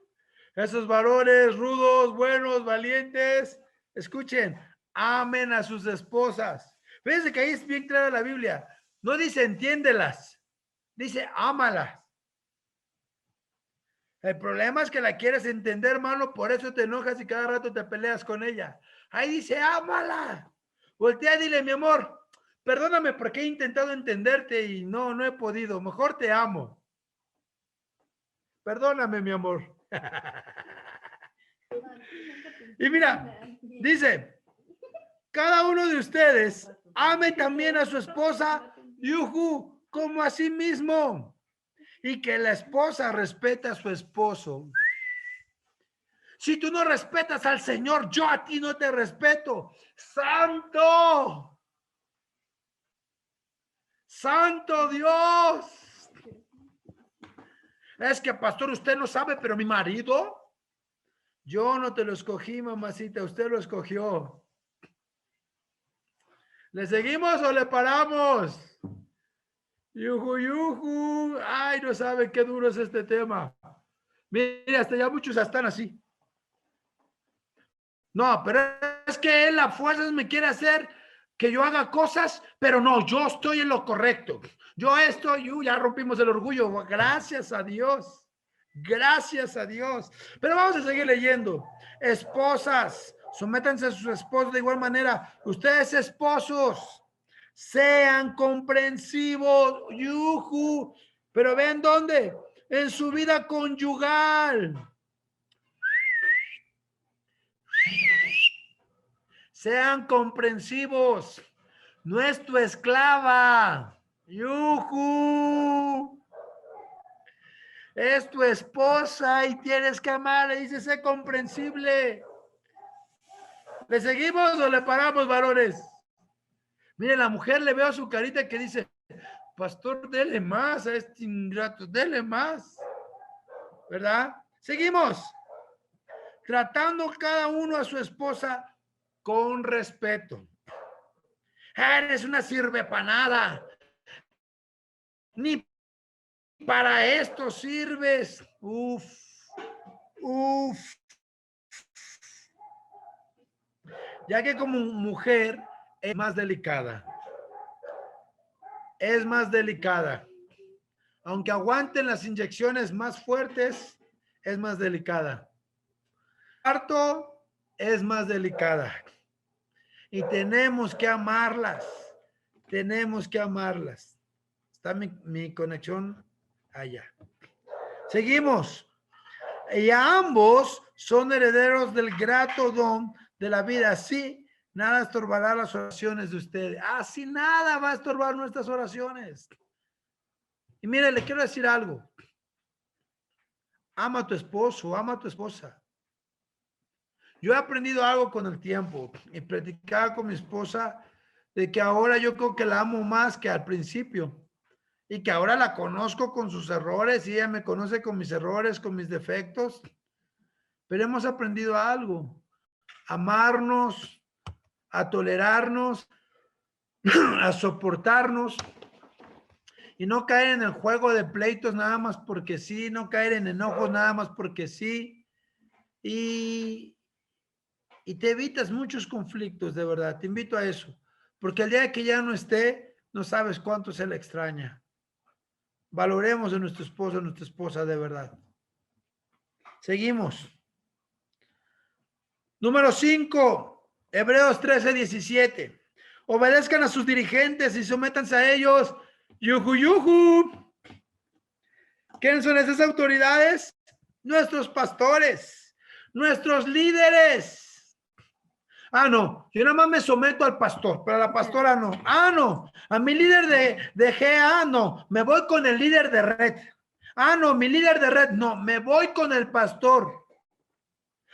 Esos varones rudos, buenos, valientes. Escuchen, amen a sus esposas. Fíjense que ahí es bien clara la Biblia. No dice entiéndelas, dice ámalas. El problema es que la quieres entender, hermano, por eso te enojas y cada rato te peleas con ella. Ahí dice ámala. Voltea, dile, mi amor, perdóname porque he intentado entenderte y no he podido. Mejor te amo. Perdóname, mi amor. Y mira, dice, cada uno de ustedes ame también a su esposa, yujú, como a sí mismo. Y que la esposa respete a su esposo. Si tú no respetas al Señor, yo a ti no te respeto. ¡Santo! ¡Santo Dios! Es que, pastor, usted no sabe, pero mi marido, yo no te lo escogí, mamacita, usted lo escogió. ¿Le seguimos o le paramos? Yuju, yuju. Ay, no sabe qué duro es este tema. Mira, hasta ya muchos están así. No, pero es que él a fuerzas me quiere hacer que yo haga cosas, pero no, yo estoy en lo correcto. Yo estoy, ya rompimos el orgullo. Gracias a Dios. Gracias a Dios. Pero vamos a seguir leyendo. Esposas, sométanse a sus esposos de igual manera. Ustedes, esposos, sean comprensivos. Yuju. Pero ven dónde. En su vida conyugal. Sean comprensivos. No es tu esclava. Yuju. Es tu esposa y tienes que amarla. Dice, sé comprensible. ¿Le seguimos o le paramos, varones? Mire, la mujer le veo su carita que dice, pastor, dele más a este ingrato, dele más. ¿Verdad? Seguimos. Tratando cada uno a su esposa con respeto. Eres una sirvepanada. Ni para esto sirves. Uf. Uf. Ya que como mujer es más delicada. Es más delicada. Aunque aguanten las inyecciones más fuertes, es más delicada. Parto es más delicada. Y tenemos que amarlas. Tenemos que amarlas. Está mi conexión allá. Seguimos. Y ambos son herederos del grato don de la vida. Así nada estorbará las oraciones de ustedes. Así nada va a estorbar nuestras oraciones. Y mire, le quiero decir algo. Ama a tu esposo, ama a tu esposa. Yo he aprendido algo con el tiempo y platicaba con mi esposa de que ahora yo creo que la amo más que al principio y que ahora la conozco con sus errores y ella me conoce con mis errores, con mis defectos. Pero hemos aprendido algo, a amarnos, a tolerarnos, a soportarnos y no caer en el juego de pleitos nada más porque sí, no caer en enojos nada más porque sí. Y te evitas muchos conflictos, de verdad. Te invito a eso. Porque el día que ya no esté, no sabes cuánto se le extraña. Valoremos a nuestro esposo, a nuestra esposa, de verdad. Seguimos. Número 5. Hebreos 13:17. Obedezcan a sus dirigentes y sométanse a ellos. Yuju, yuju. ¿Quiénes son esas autoridades? Nuestros pastores, nuestros líderes. Ah, no, yo nada más me someto al pastor, pero a la pastora no. Ah, no, a mi líder de GA no, me voy con el líder de red. Ah, no, mi líder de red no, me voy con el pastor.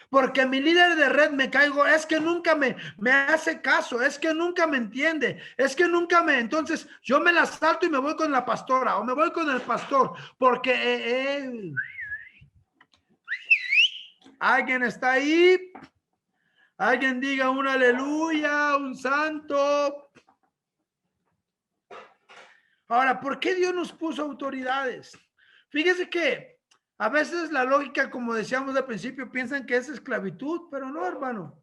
Porque mi líder de red me caigo, es que nunca me hace caso, es que nunca me entiende, es que nunca me, entonces yo me la salto y me voy con la pastora o me voy con el pastor, porque alguien está ahí. Alguien diga un aleluya, un santo. Ahora, ¿por qué Dios nos puso autoridades? Fíjese que a veces la lógica, como decíamos al principio, piensan que es esclavitud, pero no, hermano.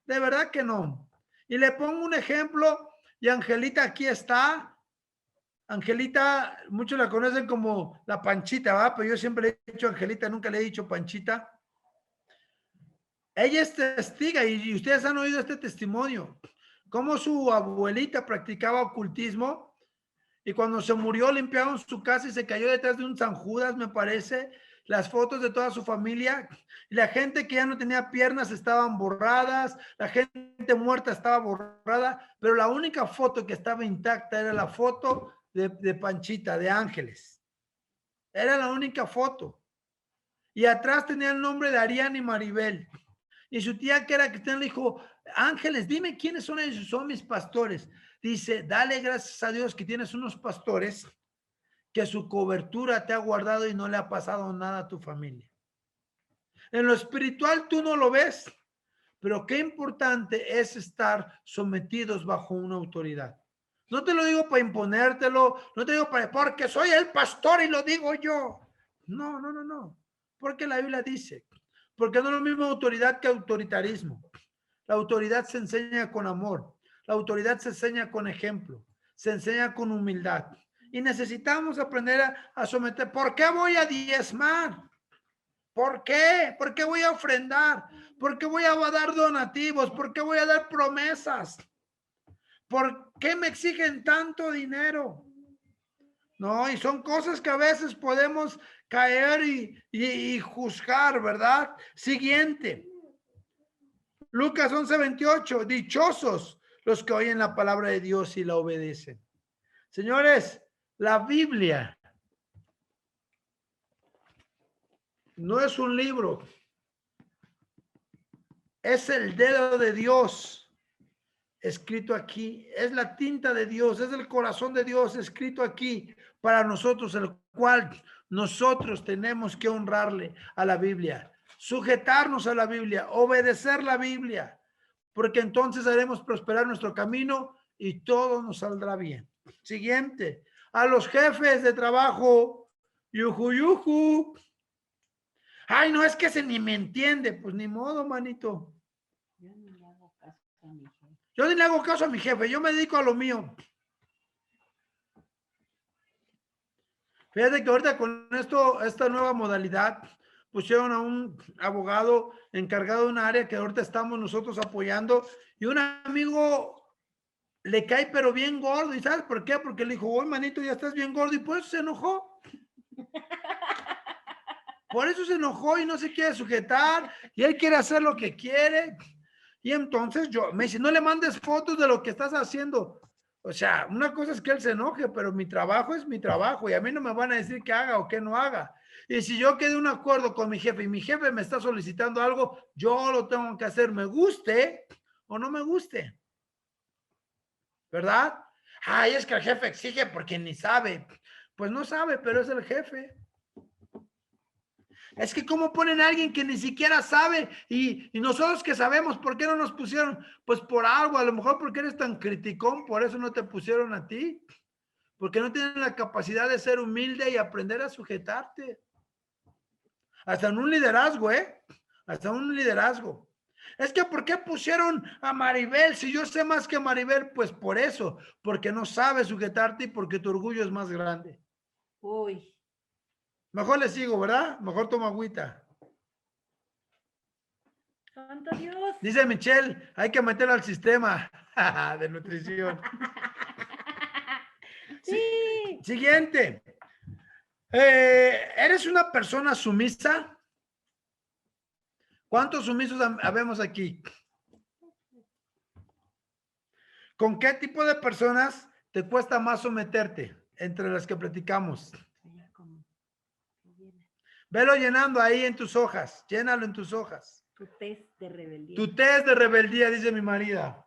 De verdad que no. Y le pongo un ejemplo, y Angelita aquí está. Angelita, muchos la conocen como la Panchita, ¿va? Pero yo siempre le he dicho Angelita, nunca le he dicho Panchita. Ella es testiga y ustedes han oído este testimonio, cómo su abuelita practicaba ocultismo y cuando se murió limpiaron su casa y se cayó detrás de un San Judas, me parece, las fotos de toda su familia, y la gente que ya no tenía piernas estaban borradas, la gente muerta estaba borrada, pero la única foto que estaba intacta era la foto de Panchita, de Ángeles. Era la única foto. Y atrás tenía el nombre de Ariana y Maribel. Y su tía, que era cristiana, le dijo, Ángeles, dime quiénes son ellos. Son mis pastores. Dice, dale gracias a Dios que tienes unos pastores que su cobertura te ha guardado y no le ha pasado nada a tu familia. En lo espiritual tú no lo ves, pero qué importante es estar sometidos bajo una autoridad. No te lo digo para imponértelo, no te digo porque soy el pastor y lo digo yo. No, no, no, no. Porque la Biblia dice, porque no es lo mismo autoridad que autoritarismo. La autoridad se enseña con amor, la autoridad se enseña con ejemplo, se enseña con humildad. Y necesitamos aprender a someter. ¿Por qué voy a diezmar? ¿Por qué? ¿Por qué voy a ofrendar? ¿Por qué voy a dar donativos? ¿Por qué voy a dar promesas? ¿Por qué me exigen tanto dinero? No, y son cosas que a veces podemos caer y juzgar, ¿verdad? Siguiente. Lucas 11:28. Dichosos los que oyen la palabra de Dios y la obedecen. Señores, la Biblia no es un libro. Es el dedo de Dios escrito aquí. Es la tinta de Dios. Es el corazón de Dios escrito aquí para nosotros, el cual nosotros tenemos que honrarle a la Biblia, sujetarnos a la Biblia, obedecer la Biblia, porque entonces haremos prosperar nuestro camino y todo nos saldrá bien. Siguiente. A los jefes de trabajo, yuju, yuju. Ay, no, es que ese ni me entiende. Pues ni modo, manito. Yo ni le hago caso a mi jefe. Yo ni le hago caso a mi jefe. Yo me dedico a lo mío. Fíjate que ahorita con esta nueva modalidad, pusieron a un abogado encargado de un área que ahorita estamos nosotros apoyando y un amigo le cae pero bien gordo. ¿Y sabes por qué? Porque le dijo, oye, manito, ya estás bien gordo y por eso se enojó. Por eso se enojó y no se quiere sujetar y él quiere hacer lo que quiere. Y entonces me dice, no le mandes fotos de lo que estás haciendo. O sea, una cosa es que él se enoje, pero mi trabajo es mi trabajo y a mí no me van a decir qué haga o qué no haga. Y si yo quedé un acuerdo con mi jefe y mi jefe me está solicitando algo, yo lo tengo que hacer, me guste o no me guste. ¿Verdad? Ay, es que el jefe exige porque ni sabe. Pues no sabe, pero es el jefe. Es que cómo ponen a alguien que ni siquiera sabe y nosotros que sabemos, ¿por qué no nos pusieron? Pues por algo, a lo mejor porque eres tan criticón, por eso no te pusieron a ti. Porque no tienen la capacidad de ser humilde y aprender a sujetarte. Hasta en un liderazgo, hasta un liderazgo. Es que ¿por qué pusieron a Maribel? Si yo sé más que Maribel, pues por eso, porque no sabes sujetarte y porque tu orgullo es más grande. Uy. Mejor le sigo, ¿verdad? Mejor tomo agüita. Santo Dios. Dice Michelle, hay que meterlo al sistema de nutrición. Sí. Siguiente. ¿Eres una persona sumisa? ¿Cuántos sumisos habemos aquí? ¿Con qué tipo de personas te cuesta más someterte entre las que platicamos? Velo llenando ahí en tus hojas. Llénalo en tus hojas. Tu test de rebeldía. Tu test de rebeldía, dice mi marido.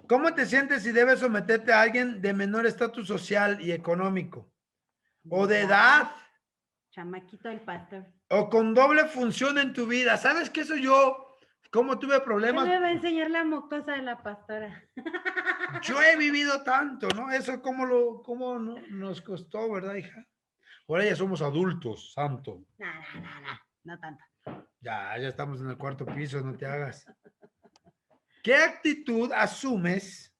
¿Cómo te sientes si debes someterte a alguien de menor estatus social y económico? ¿O de edad? Chamaquito del pastor. O con doble función en tu vida. ¿Sabes qué soy yo? ¿Cómo tuve ¿Qué problemas? me va a enseñar la mocosa de la pastora? Yo he vivido tanto, ¿no? Eso cómo nos costó, ¿verdad, hija? Ahora ya somos adultos, santo. No tanto. Ya estamos en el 4º piso, no te hagas. ¿Qué actitud asumes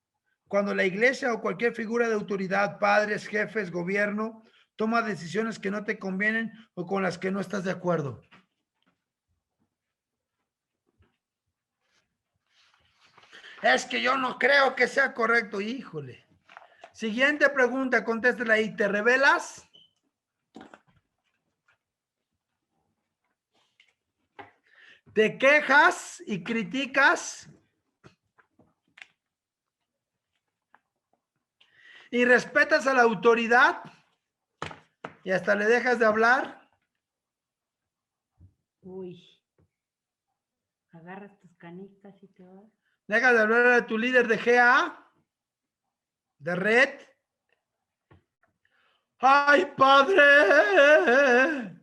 cuando la iglesia o cualquier figura de autoridad, padres, jefes, gobierno, toma decisiones que no te convienen o con las que no estás de acuerdo? Es que yo no creo que sea correcto, híjole. Siguiente pregunta, contéstela ahí. ¿Te rebelas? ¿Te quejas y criticas? ¿Y respetas a la autoridad? ¿Y hasta le dejas de hablar? Uy. Agarras tus canicas y te vas. ¿Dejas de hablar a tu líder de GA? ¿De red? ¡Ay, padre!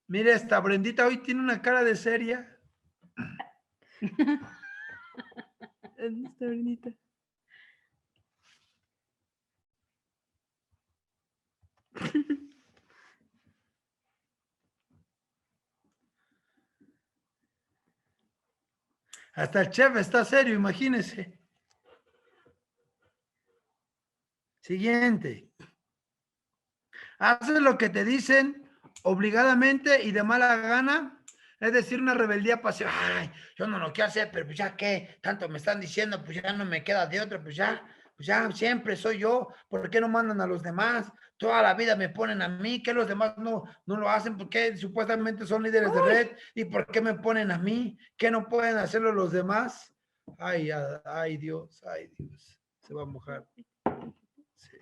Mire, esta Brendita hoy tiene una cara de seria. Esta Brendita. Hasta el chef está serio, imagínense. Siguiente. Haces lo que te dicen obligadamente y de mala gana, es decir, una rebeldía pasiva. Ay, yo no lo quiero hacer, pero pues ya que tanto me están diciendo, pues ya no me queda de otra, pues ya siempre soy yo. ¿Por qué no mandan a los demás? Toda la vida me ponen a mí, que los demás no lo hacen, porque supuestamente son líderes de red, y por qué me ponen a mí, que no pueden hacerlo los demás. Ay, Dios, se va a mojar. Sí.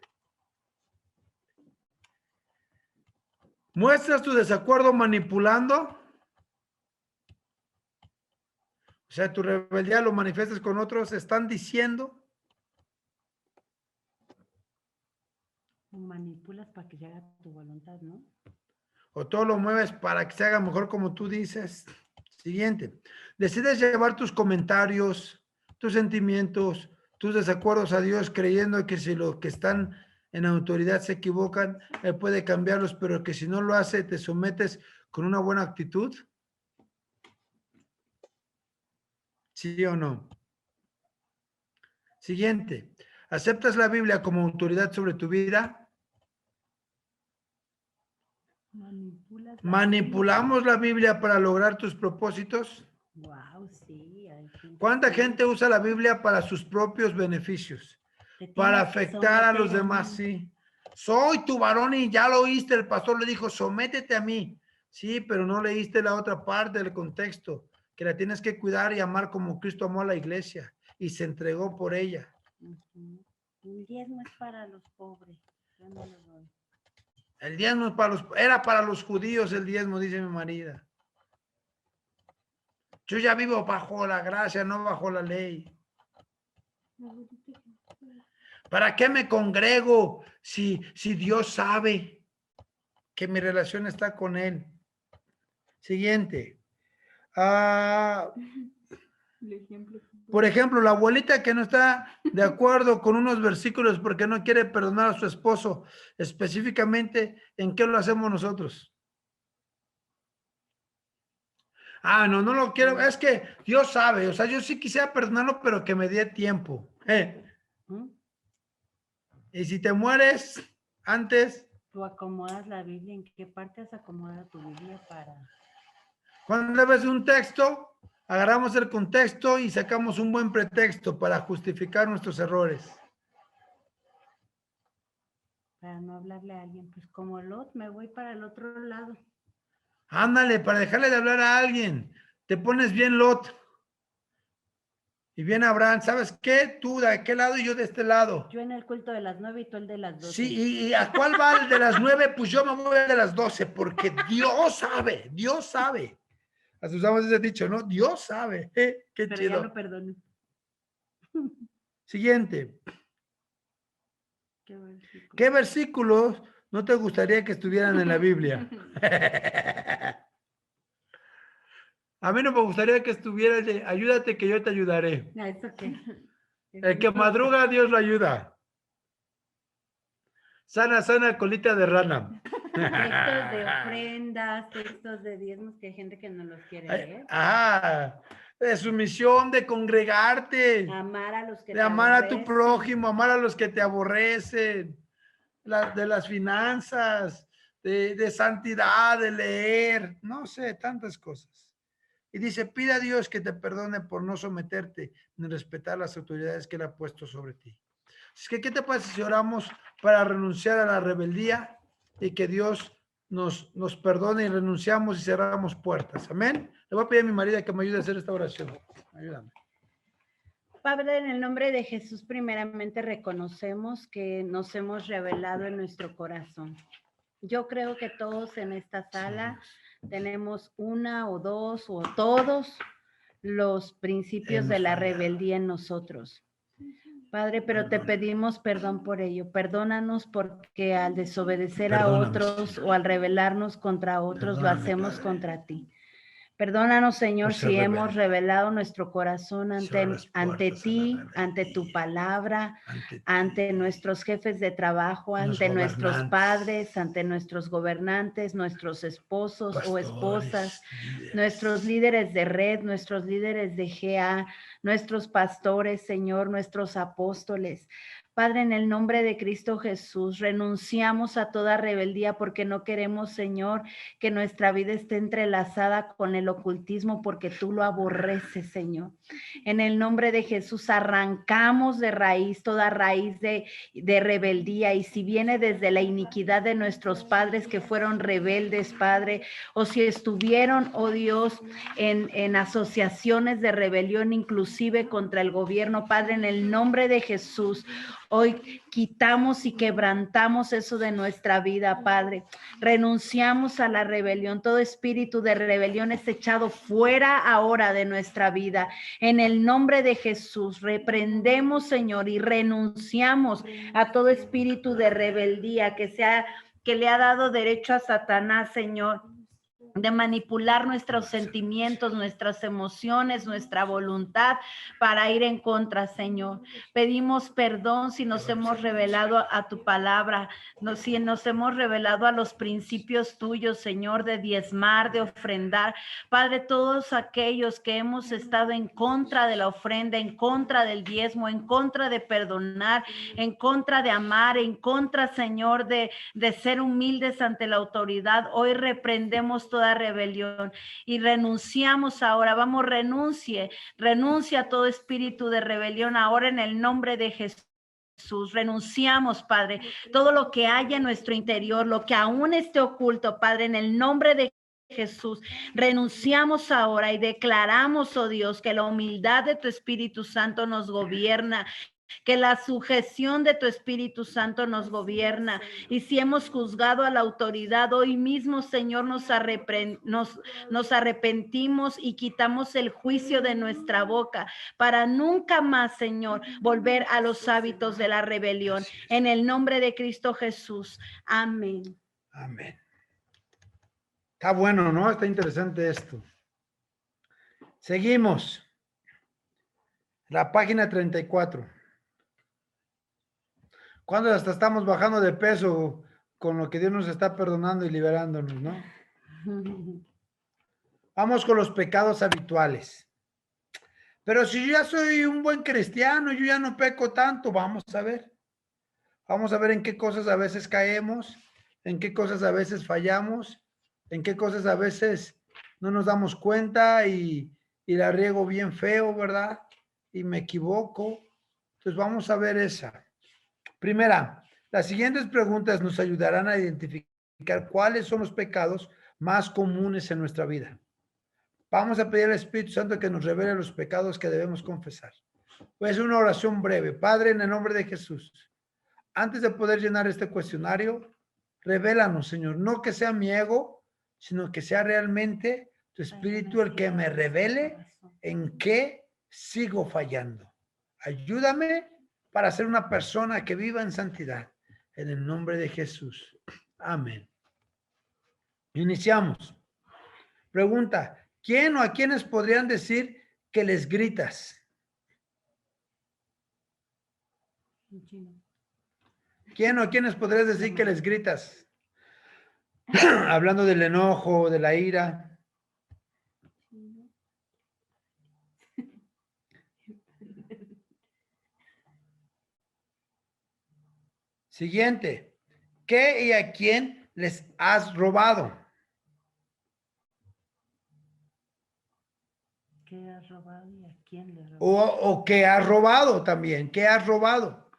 ¿Muestras tu desacuerdo manipulando? O sea, tu rebeldía lo manifiestas con otros, están diciendo. Manipulas para que se haga tu voluntad, ¿no? O todo lo mueves para que se haga mejor como tú dices. Siguiente. Decides llevar tus comentarios, tus sentimientos, tus desacuerdos a Dios, creyendo que si los que están en autoridad se equivocan, Él puede cambiarlos, pero que si no lo hace, te sometes con una buena actitud. ¿Sí o no? Siguiente. ¿Aceptas la Biblia como autoridad sobre tu vida? ¿Manipulamos la Biblia para lograr tus propósitos? Wow, sí. ¿Cuánta gente usa la Biblia para sus propios beneficios? Para afectar a los demás, sí. Soy tu varón y ya lo oíste, el pastor le dijo, sométete a mí. Sí, pero no leíste la otra parte del contexto, que la tienes que cuidar y amar como Cristo amó a la iglesia y se entregó por ella. El diezmo es para los pobres. Yo no lo doy. El diezmo es era para los judíos el diezmo, dice mi marido. Yo ya vivo bajo la gracia, no bajo la ley. ¿Para qué me congrego si Dios sabe que mi relación está con Él? Siguiente. Por ejemplo, la abuelita que no está de acuerdo con unos versículos porque no quiere perdonar a su esposo, específicamente, ¿en qué lo hacemos nosotros? No lo quiero, es que Dios sabe, o sea, yo sí quisiera perdonarlo, pero que me dé tiempo. Y si te mueres antes... Tú acomodas la Biblia, ¿en qué parte has acomodado tu Biblia para...? Cuando ves un texto, agarramos el contexto y sacamos un buen pretexto para justificar nuestros errores. Para no hablarle a alguien, pues como Lot, me voy para el otro lado. Ándale, para dejarle de hablar a alguien. Te pones bien Lot. Y bien Abraham, ¿sabes qué? Tú de aquel lado y yo de este lado. Yo en el culto de las 9 y tú el de las 12. Sí, ¿y a cuál va el de las 9? Pues yo me voy al de las 12, porque Dios sabe, Dios sabe. Así usamos ese dicho, ¿no? Dios sabe. Qué pero chido. Ya lo perdono. Siguiente. ¿Qué versículos no te gustaría que estuvieran en la Biblia. A mí no me gustaría que estuvieran de, ayúdate que yo te ayudaré. ¿Eso qué? El que madruga, Dios lo ayuda. Sana, sana, colita de rana. Textos de ofrendas, textos de diezmos, que hay gente que no los quiere leer. De sumisión, de congregarte. Amar a los que de te amar a tu aborrecen. prójimo, amar a los que te aborrecen. De las finanzas, de santidad, de leer, no sé, tantas cosas. Y dice, pida a Dios que te perdone por no someterte ni respetar las autoridades que Él ha puesto sobre ti. Es que, ¿qué te parece si oramos para renunciar a la rebeldía y que Dios nos perdone y renunciamos y cerramos puertas? Amén. Le voy a pedir a mi marido que me ayude a hacer esta oración. Ayúdame. Padre, en el nombre de Jesús, primeramente reconocemos que nos hemos revelado en nuestro corazón. Yo creo que todos en esta sala tenemos una o dos o todos los principios de la rebeldía en nosotros. Padre, pero te pedimos perdón por ello. Perdónanos porque al desobedecer a otros o al rebelarnos contra otros, lo hacemos contra ti. Perdónanos, Señor, si hemos revelado nuestro corazón ante ti, ante tu palabra, ante nuestros jefes de trabajo, ante nuestros padres, ante nuestros gobernantes, nuestros esposos o esposas, nuestros líderes de red, nuestros líderes de GA, nuestros pastores, Señor, nuestros apóstoles. Padre, en el nombre de Cristo Jesús, renunciamos a toda rebeldía porque no queremos, Señor, que nuestra vida esté entrelazada con el ocultismo porque tú lo aborreces, Señor. En el nombre de Jesús, arrancamos de raíz toda raíz de rebeldía, y si viene desde la iniquidad de nuestros padres que fueron rebeldes, Padre, o si estuvieron, oh Dios, en asociaciones de rebelión, inclusive contra el gobierno, Padre, en el nombre de Jesús, hoy quitamos y quebrantamos eso de nuestra vida, Padre. Renunciamos a la rebelión. Todo espíritu de rebelión es echado fuera ahora de nuestra vida. En el nombre de Jesús, reprendemos, Señor, y renunciamos a todo espíritu de rebeldía que le ha dado derecho a Satanás, Señor, de manipular nuestros sentimientos, nuestras emociones, nuestra voluntad para ir en contra, Señor. Pedimos perdón si nos hemos revelado a tu palabra, si nos hemos revelado a los principios tuyos, Señor, de diezmar, de ofrendar. Padre, todos aquellos que hemos estado en contra de la ofrenda, en contra del diezmo, en contra de perdonar, en contra de amar, en contra, Señor, de ser humildes ante la autoridad, hoy reprendemos toda rebelión y renunciamos ahora. Vamos, renuncia a todo espíritu de rebelión ahora en el nombre de Jesús. Renunciamos, Padre, todo lo que haya en nuestro interior, lo que aún esté oculto, Padre, en el nombre de Jesús, renunciamos ahora y declaramos, oh Dios, que la humildad de tu Espíritu Santo nos gobierna, que la sujeción de tu Espíritu Santo nos gobierna. Y si hemos juzgado a la autoridad, hoy mismo, Señor, nos arrepentimos y quitamos el juicio de nuestra boca para nunca más, Señor, volver a los hábitos de la rebelión. En el nombre de Cristo Jesús. Amén. Amén. Está bueno, ¿no? Está interesante esto. Seguimos. La página 34. Cuando hasta estamos bajando de peso con lo que Dios nos está perdonando y liberándonos, ¿no? Vamos con los pecados habituales. Pero si yo ya soy un buen cristiano, yo ya no peco tanto, vamos a ver. Vamos a ver en qué cosas a veces caemos, en qué cosas a veces fallamos, en qué cosas a veces no nos damos cuenta y la riego bien feo, ¿verdad? Y me equivoco. Entonces vamos a ver esa. Primera, las siguientes preguntas nos ayudarán a identificar cuáles son los pecados más comunes en nuestra vida. Vamos a pedir al Espíritu Santo que nos revele los pecados que debemos confesar. Pues una oración breve. Padre, en el nombre de Jesús, antes de poder llenar este cuestionario, revélanos, Señor, no que sea mi ego, sino que sea realmente tu Espíritu el que me revele en qué sigo fallando. Ayúdame para ser una persona que viva en santidad. En el nombre de Jesús. Amén. Iniciamos. Pregunta, ¿quién o a quiénes podrían decir que les gritas? ¿Quién o a quiénes podrías decir que les gritas? Hablando del enojo, de la ira. Siguiente. ¿Qué y a quién les has robado? ¿Qué has robado y a quién le robado? O qué has robado también. ¿Qué has robado?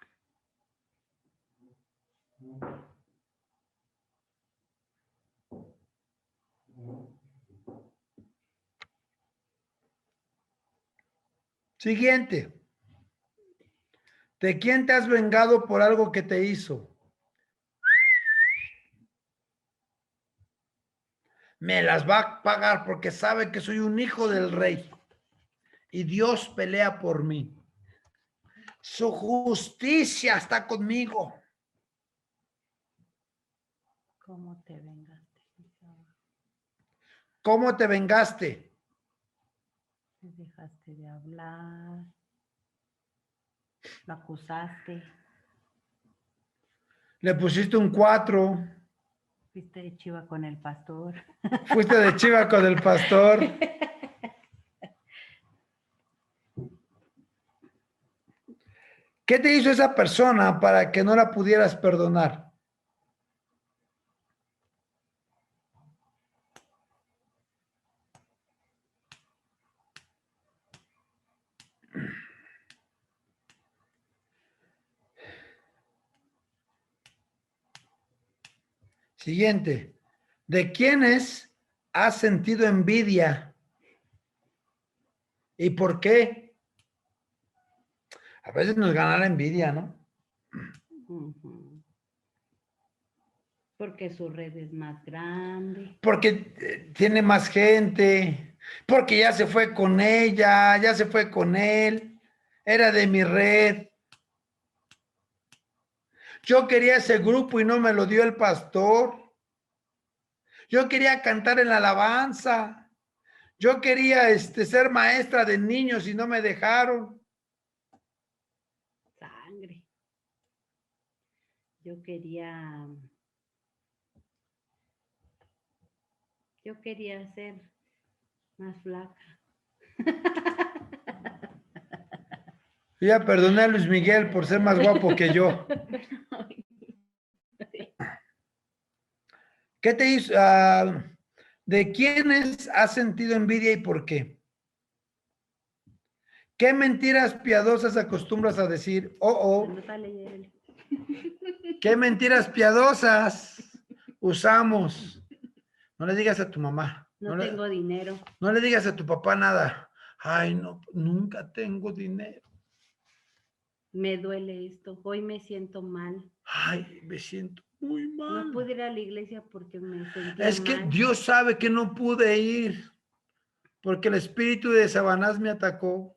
Siguiente. ¿De quién te has vengado por algo que te hizo? Me las va a pagar porque sabe que soy un hijo del rey y Dios pelea por mí. Su justicia está conmigo. ¿Cómo te vengaste? ¿Cómo te vengaste? Me dejaste de hablar. Lo acusaste. Le pusiste un 4. Fuiste de chiva con el pastor. Fuiste de chiva con el pastor. ¿Qué te hizo esa persona para que no la pudieras perdonar? Siguiente. ¿De quiénes has sentido envidia? ¿Y por qué? A veces nos gana la envidia, ¿no? Porque su red es más grande. Porque tiene más gente, porque ya se fue con ella, ya se fue con él, era de mi red. Yo quería ese grupo y no me lo dio el pastor. Yo quería cantar en la alabanza. Yo quería ser maestra de niños y no me dejaron. Sangre. Yo quería ser más flaca. Ya perdoné a Luis Miguel por ser más guapo que yo. ¿Qué te hizo? ¿De quiénes has sentido envidia y por qué? ¿Qué mentiras piadosas acostumbras a decir? ¿Qué mentiras piadosas usamos? No le digas a tu mamá. No tengo dinero. No le digas a tu papá nada. Ay, no, nunca tengo dinero. Me duele esto. Hoy me siento mal. Ay, me siento muy mal. No pude ir a la iglesia porque me sentía Es que mal. Dios sabe que no pude ir porque el espíritu de Sabanás me atacó.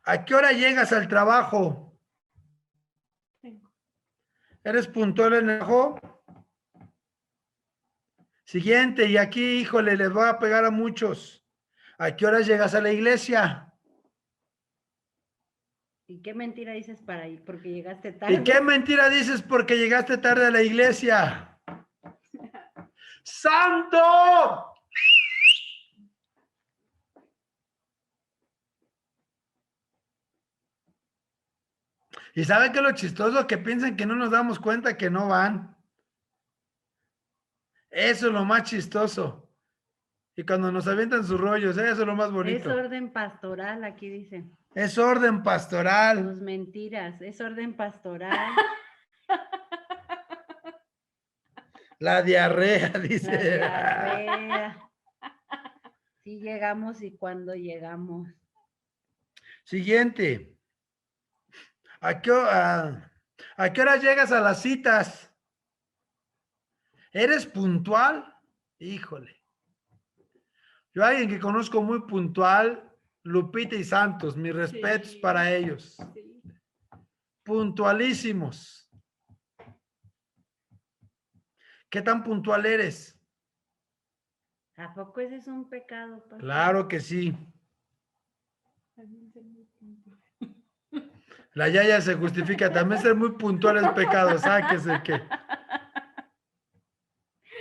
¿A qué hora llegas al trabajo? ¿Eres puntual en el trabajo? Siguiente, y aquí, híjole, les voy a pegar a muchos. ¿A qué hora llegas a la iglesia? ¿Y qué mentira dices para ir? Porque llegaste tarde. ¿Y qué mentira dices porque llegaste tarde a la iglesia? ¡Santo! ¿Y saben qué es lo chistoso? Que piensan que no nos damos cuenta que no van. Eso es lo más chistoso. Y cuando nos avientan sus rollos, eso es lo más bonito. Es orden pastoral, aquí dicen. Es orden pastoral. Tus mentiras, es orden pastoral. La diarrea, dice. La diarrea. Sí llegamos y cuando llegamos. Siguiente. ¿A qué hora llegas a las citas? ¿Eres puntual? Híjole. Yo a alguien que conozco muy puntual Lupita y Santos, mis respetos Sí. para ellos. Sí. Puntualísimos. ¿Qué tan puntual eres? ¿A poco ese es un pecado, pastor? Claro que sí. También ser muy puntual. La Yaya se justifica. También ser muy puntual es pecado. Sáquese que.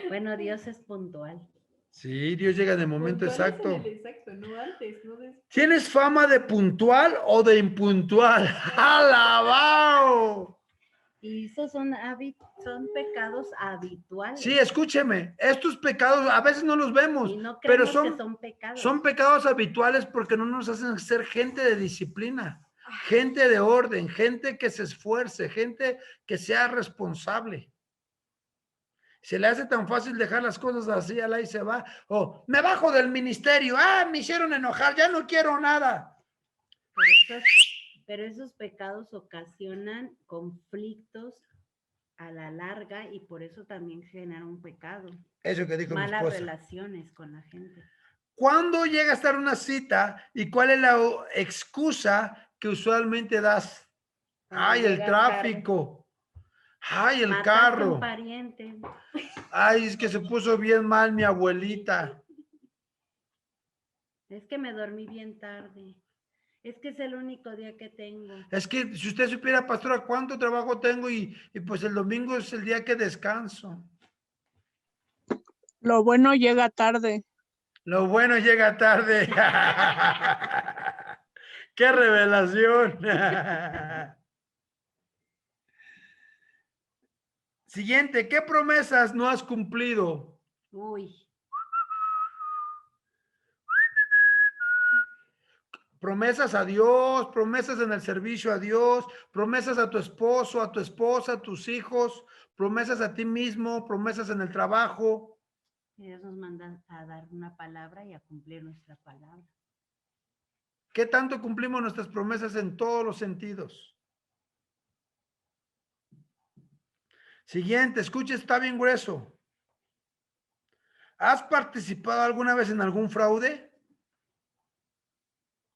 Bueno, Dios es puntual. Sí, Dios llega en el momento Puntual exacto. es en el exacto, no antes, no después. ¿Tienes fama de puntual o de impuntual? ¡Alabao! Y esos son pecados habituales. Sí, escúcheme. Estos pecados a veces no los vemos, Y no pero creemos que son pecados. son pecados habituales porque no nos hacen ser gente de disciplina, gente de orden, gente que se esfuerce, gente que sea responsable. Se le hace tan fácil dejar las cosas así, al ahí se va. O me bajo del ministerio. Me hicieron enojar, ya no quiero nada. Pero esos pecados ocasionan conflictos a la larga y por eso también genera un pecado. Eso que dijo mi Malas esposa. relaciones con la gente. ¿Cuándo llega a estar una cita y cuál es la excusa que usualmente das? Ay, el tráfico. Ay, el Mataste a carro. un pariente. Ay, es que se puso bien mal mi abuelita. Es que me dormí bien tarde. Es que es el único día que tengo. Es que si usted supiera, pastora, cuánto trabajo tengo y pues el domingo es el día que descanso. Lo bueno llega tarde. Lo bueno llega tarde. ¡Qué revelación! Siguiente, ¿qué promesas no has cumplido? Uy. Promesas a Dios, promesas en el servicio a Dios, promesas a tu esposo, a tu esposa, a tus hijos, promesas a ti mismo, promesas en el trabajo. Dios nos manda a dar una palabra y a cumplir nuestra palabra. ¿Qué tanto cumplimos nuestras promesas en todos los sentidos? Siguiente, escucha, está bien grueso. ¿Has participado alguna vez en algún fraude?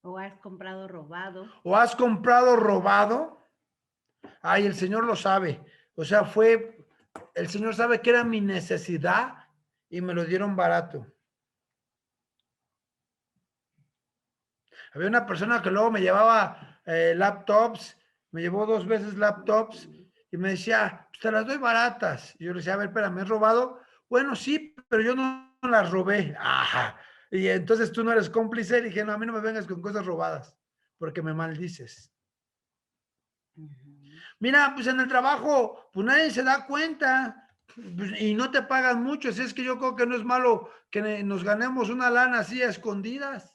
¿O has comprado robado? ¿O has comprado robado? Ay, el Señor lo sabe. O sea, el Señor sabe que era mi necesidad y me lo dieron barato. Había una persona que luego me llevaba laptops, me llevó 2 veces laptops y me decía, pues te las doy baratas. Y yo le decía, a ver, espérame, ¿has robado? Bueno, sí, pero yo no las robé. Ajá. Y entonces tú no eres cómplice. Y dije, no, a mí no me vengas con cosas robadas, porque me maldices. Mira, pues en el trabajo, pues nadie se da cuenta y no te pagan mucho. Así es que yo creo que no es malo que nos ganemos una lana así a escondidas.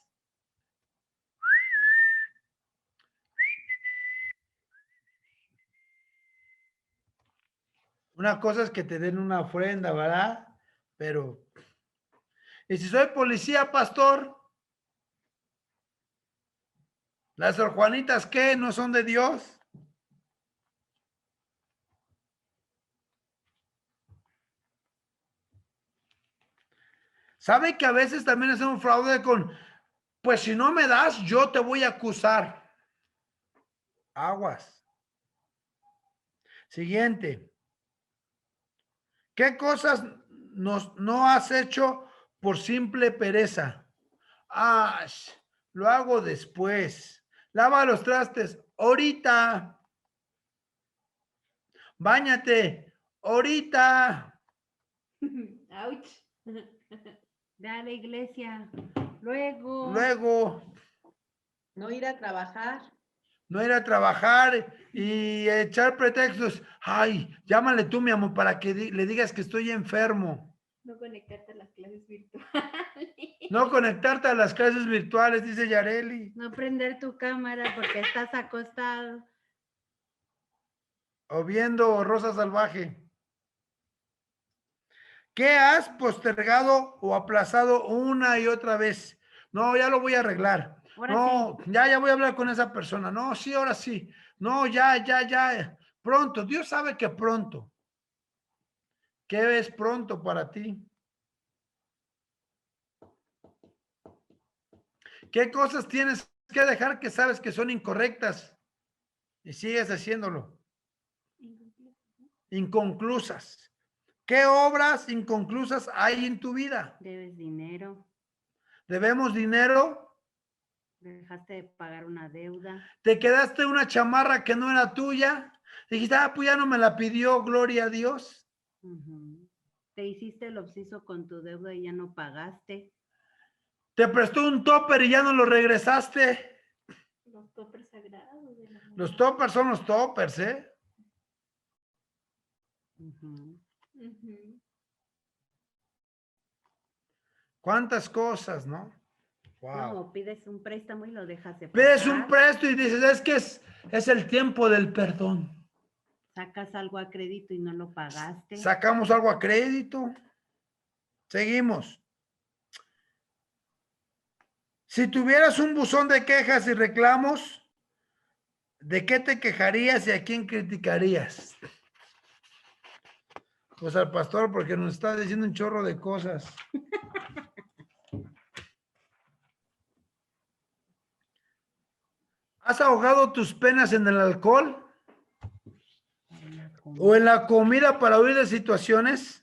Una cosa es que te den una ofrenda, ¿verdad? Pero, ¿y si soy policía, pastor? ¿Las Sor Juanitas qué? ¿No son de Dios? ¿Sabe que a veces también hacemos fraude con, pues si no me das, yo te voy a acusar? Aguas. Siguiente. ¿Qué cosas no has hecho por simple pereza? Lo hago después. Lava los trastes. Ahorita. Báñate. Ahorita. Ouch. Ve a la iglesia. Luego. No ir a trabajar. No ir a trabajar y echar pretextos. Ay, llámale tú, mi amor, para que le digas que estoy enfermo. No conectarte a las clases virtuales. No conectarte a las clases virtuales, dice Yareli. No prender tu cámara porque estás acostado. O viendo Rosa Salvaje. ¿Qué has postergado o aplazado una y otra vez? No, ya lo voy a arreglar. Ahora no, sí. ya voy a hablar con esa persona. No, sí, ahora sí. No, ya. Pronto. Dios sabe que pronto. ¿Qué es pronto para ti? ¿Qué cosas tienes que dejar que sabes que son incorrectas y sigues haciéndolo? Inconclusas. ¿Qué obras inconclusas hay en tu vida? Debes dinero. ¿Debemos dinero? Dejaste de pagar una deuda. ¿Te quedaste una chamarra que no era tuya? Dijiste, pues ya no me la pidió, gloria a Dios. Te hiciste el obseso con tu deuda y ya no pagaste. Te prestó un topper y ya no lo regresaste. Los toppers sagrados. Los toppers son los toppers, ¿eh? ¿Cuántas cosas, no? Wow. No, pides un préstamo y lo dejas de pagar. Pides un préstamo y dices, es que es el tiempo del perdón. Sacas algo a crédito y no lo pagaste. Sacamos algo a crédito. Seguimos. Si tuvieras un buzón de quejas y reclamos, ¿de qué te quejarías y a quién criticarías? Pues al pastor, porque nos está diciendo un chorro de cosas. ¿Has ahogado tus penas en el alcohol? ¿O en la comida para huir de situaciones?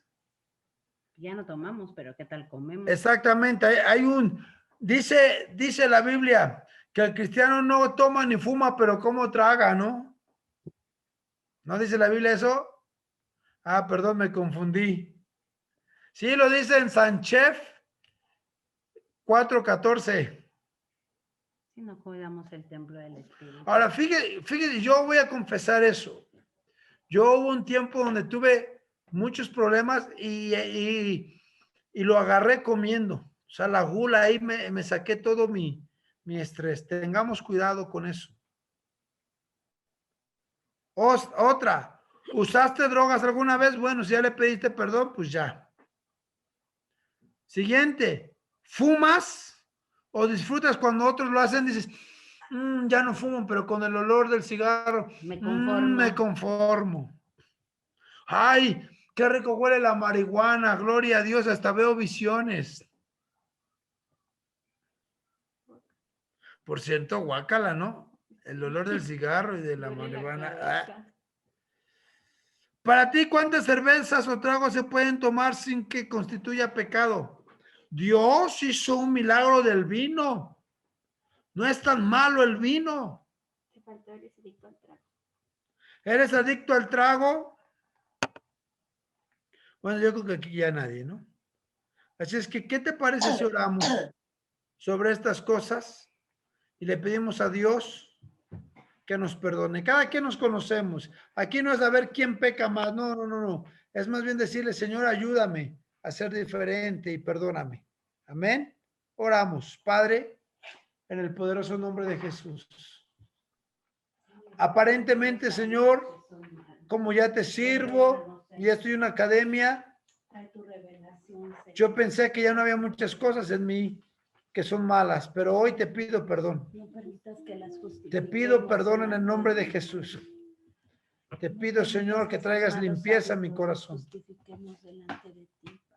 Ya no tomamos, pero ¿qué tal comemos? Exactamente. Dice la Biblia que el cristiano no toma ni fuma, pero como traga, ¿no? ¿No dice la Biblia eso? Ah, perdón, me confundí. Sí, lo dice en Sanchef 4:14. Si no cuidamos el templo del Espíritu. Ahora, fíjate, yo voy a confesar eso. Yo hubo un tiempo donde tuve muchos problemas y lo agarré comiendo. O sea, la gula ahí me saqué todo mi estrés. Tengamos cuidado con eso. Otra, ¿usaste drogas alguna vez? Bueno, si ya le pediste perdón, pues ya. Siguiente, ¿fumas o disfrutas cuando otros lo hacen? Dices, ya no fumo, pero con el olor del cigarro me conformo. Ay, qué rico huele la marihuana, gloria a Dios, hasta veo visiones. Por cierto, guácala, ¿no? El olor del cigarro y de la marihuana. Para ti, ¿cuántas cervezas o tragos se pueden tomar sin que constituya pecado? Dios hizo un milagro del vino. No es tan malo el vino. Te faltó, eres adicto al trago. ¿Eres adicto al trago? Bueno, yo creo que aquí ya nadie, ¿no? Así es que, ¿qué te parece si oramos sobre estas cosas y le pedimos a Dios que nos perdone? Cada quien nos conocemos. Aquí no es a ver quién peca más. No. Es más bien decirle, Señor, ayúdame a ser diferente y perdóname. Amén. Oramos, Padre, en el poderoso nombre de Jesús. Aparentemente, Señor, como ya te sirvo, ya estoy en una academia, yo pensé que ya no había muchas cosas en mí que son malas, pero hoy te pido perdón. Te pido perdón en el nombre de Jesús. Te pido, Señor, que traigas limpieza a mi corazón.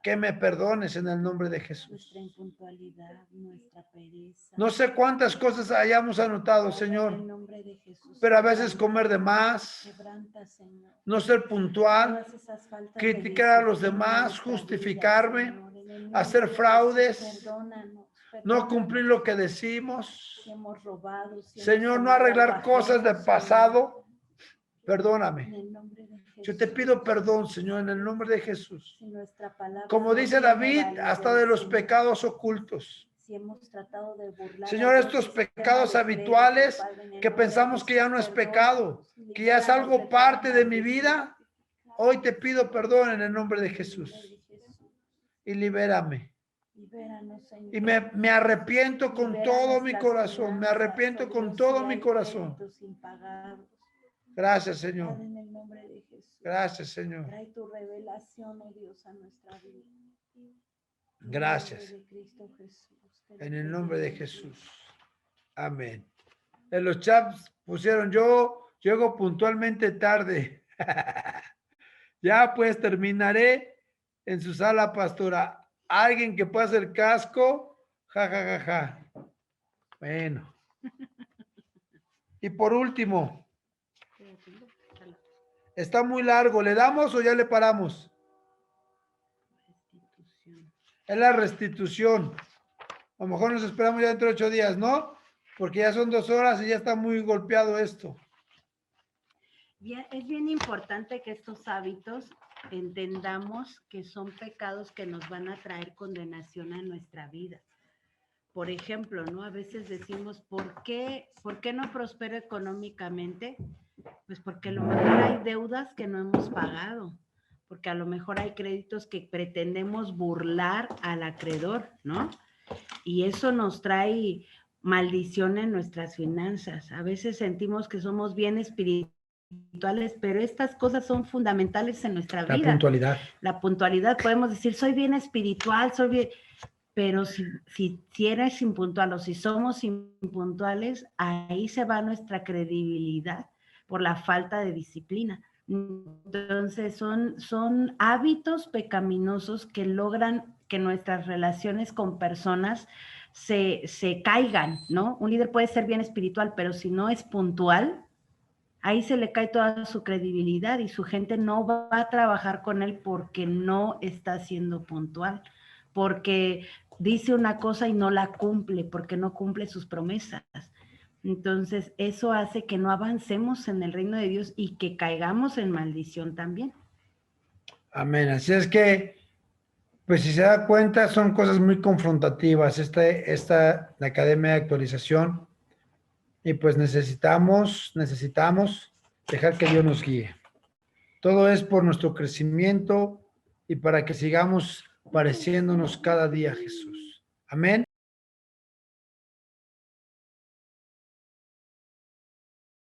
Que me perdones en el nombre de Jesús. No sé cuántas cosas hayamos anotado, Señor, pero a veces comer de más, no ser puntual, criticar a los demás, justificarme, hacer fraudes, no cumplir lo que decimos, Señor, no arreglar cosas del pasado. Perdóname. Yo te pido perdón, Señor, en el nombre de Jesús. Como dice David, hasta de los pecados ocultos. Señor, estos pecados habituales que pensamos que ya no es pecado, que ya es algo parte de mi vida, hoy te pido perdón en el nombre de Jesús. Y libérame. Y me arrepiento con todo mi corazón, me arrepiento con todo mi corazón. Gracias, Señor. Gracias, Señor. Trae tu revelación, oh Dios, a nuestra vida. Gracias. En el nombre de Jesús. Amén. En los chats pusieron, yo llego puntualmente tarde. Ya pues terminaré en su sala, pastora. Alguien que pueda hacer casco, ja. Bueno. Y por último, está muy largo. ¿Le damos o ya le paramos? Es la restitución. A lo mejor nos esperamos ya dentro de 8 días, ¿no? Porque ya son 2 horas y ya está muy golpeado esto. Es bien importante que estos hábitos entendamos que son pecados que nos van a traer condenación a nuestra vida. Por ejemplo, ¿no? A veces decimos, ¿por qué no prospero económicamente? Pues porque a lo mejor hay deudas que no hemos pagado, porque a lo mejor hay créditos que pretendemos burlar al acreedor, ¿no? Y eso nos trae maldición en nuestras finanzas. A veces sentimos que somos bien espirituales, pero estas cosas son fundamentales en nuestra vida. La puntualidad. La puntualidad, podemos decir, soy bien espiritual, soy bien... Pero si eres impuntual o si somos impuntuales, ahí se va nuestra credibilidad por la falta de disciplina. Entonces son hábitos pecaminosos que logran que nuestras relaciones con personas se caigan, ¿no? Un líder puede ser bien espiritual, pero si no es puntual, ahí se le cae toda su credibilidad y su gente no va a trabajar con él porque no está siendo puntual, porque dice una cosa y no la cumple, porque no cumple sus promesas. Entonces, eso hace que no avancemos en el reino de Dios y que caigamos en maldición también. Amén. Así es que, pues si se da cuenta, son cosas muy confrontativas. La Academia de Actualización. Y pues necesitamos dejar que Dios nos guíe. Todo es por nuestro crecimiento y para que sigamos pareciéndonos cada día a Jesús. Amén.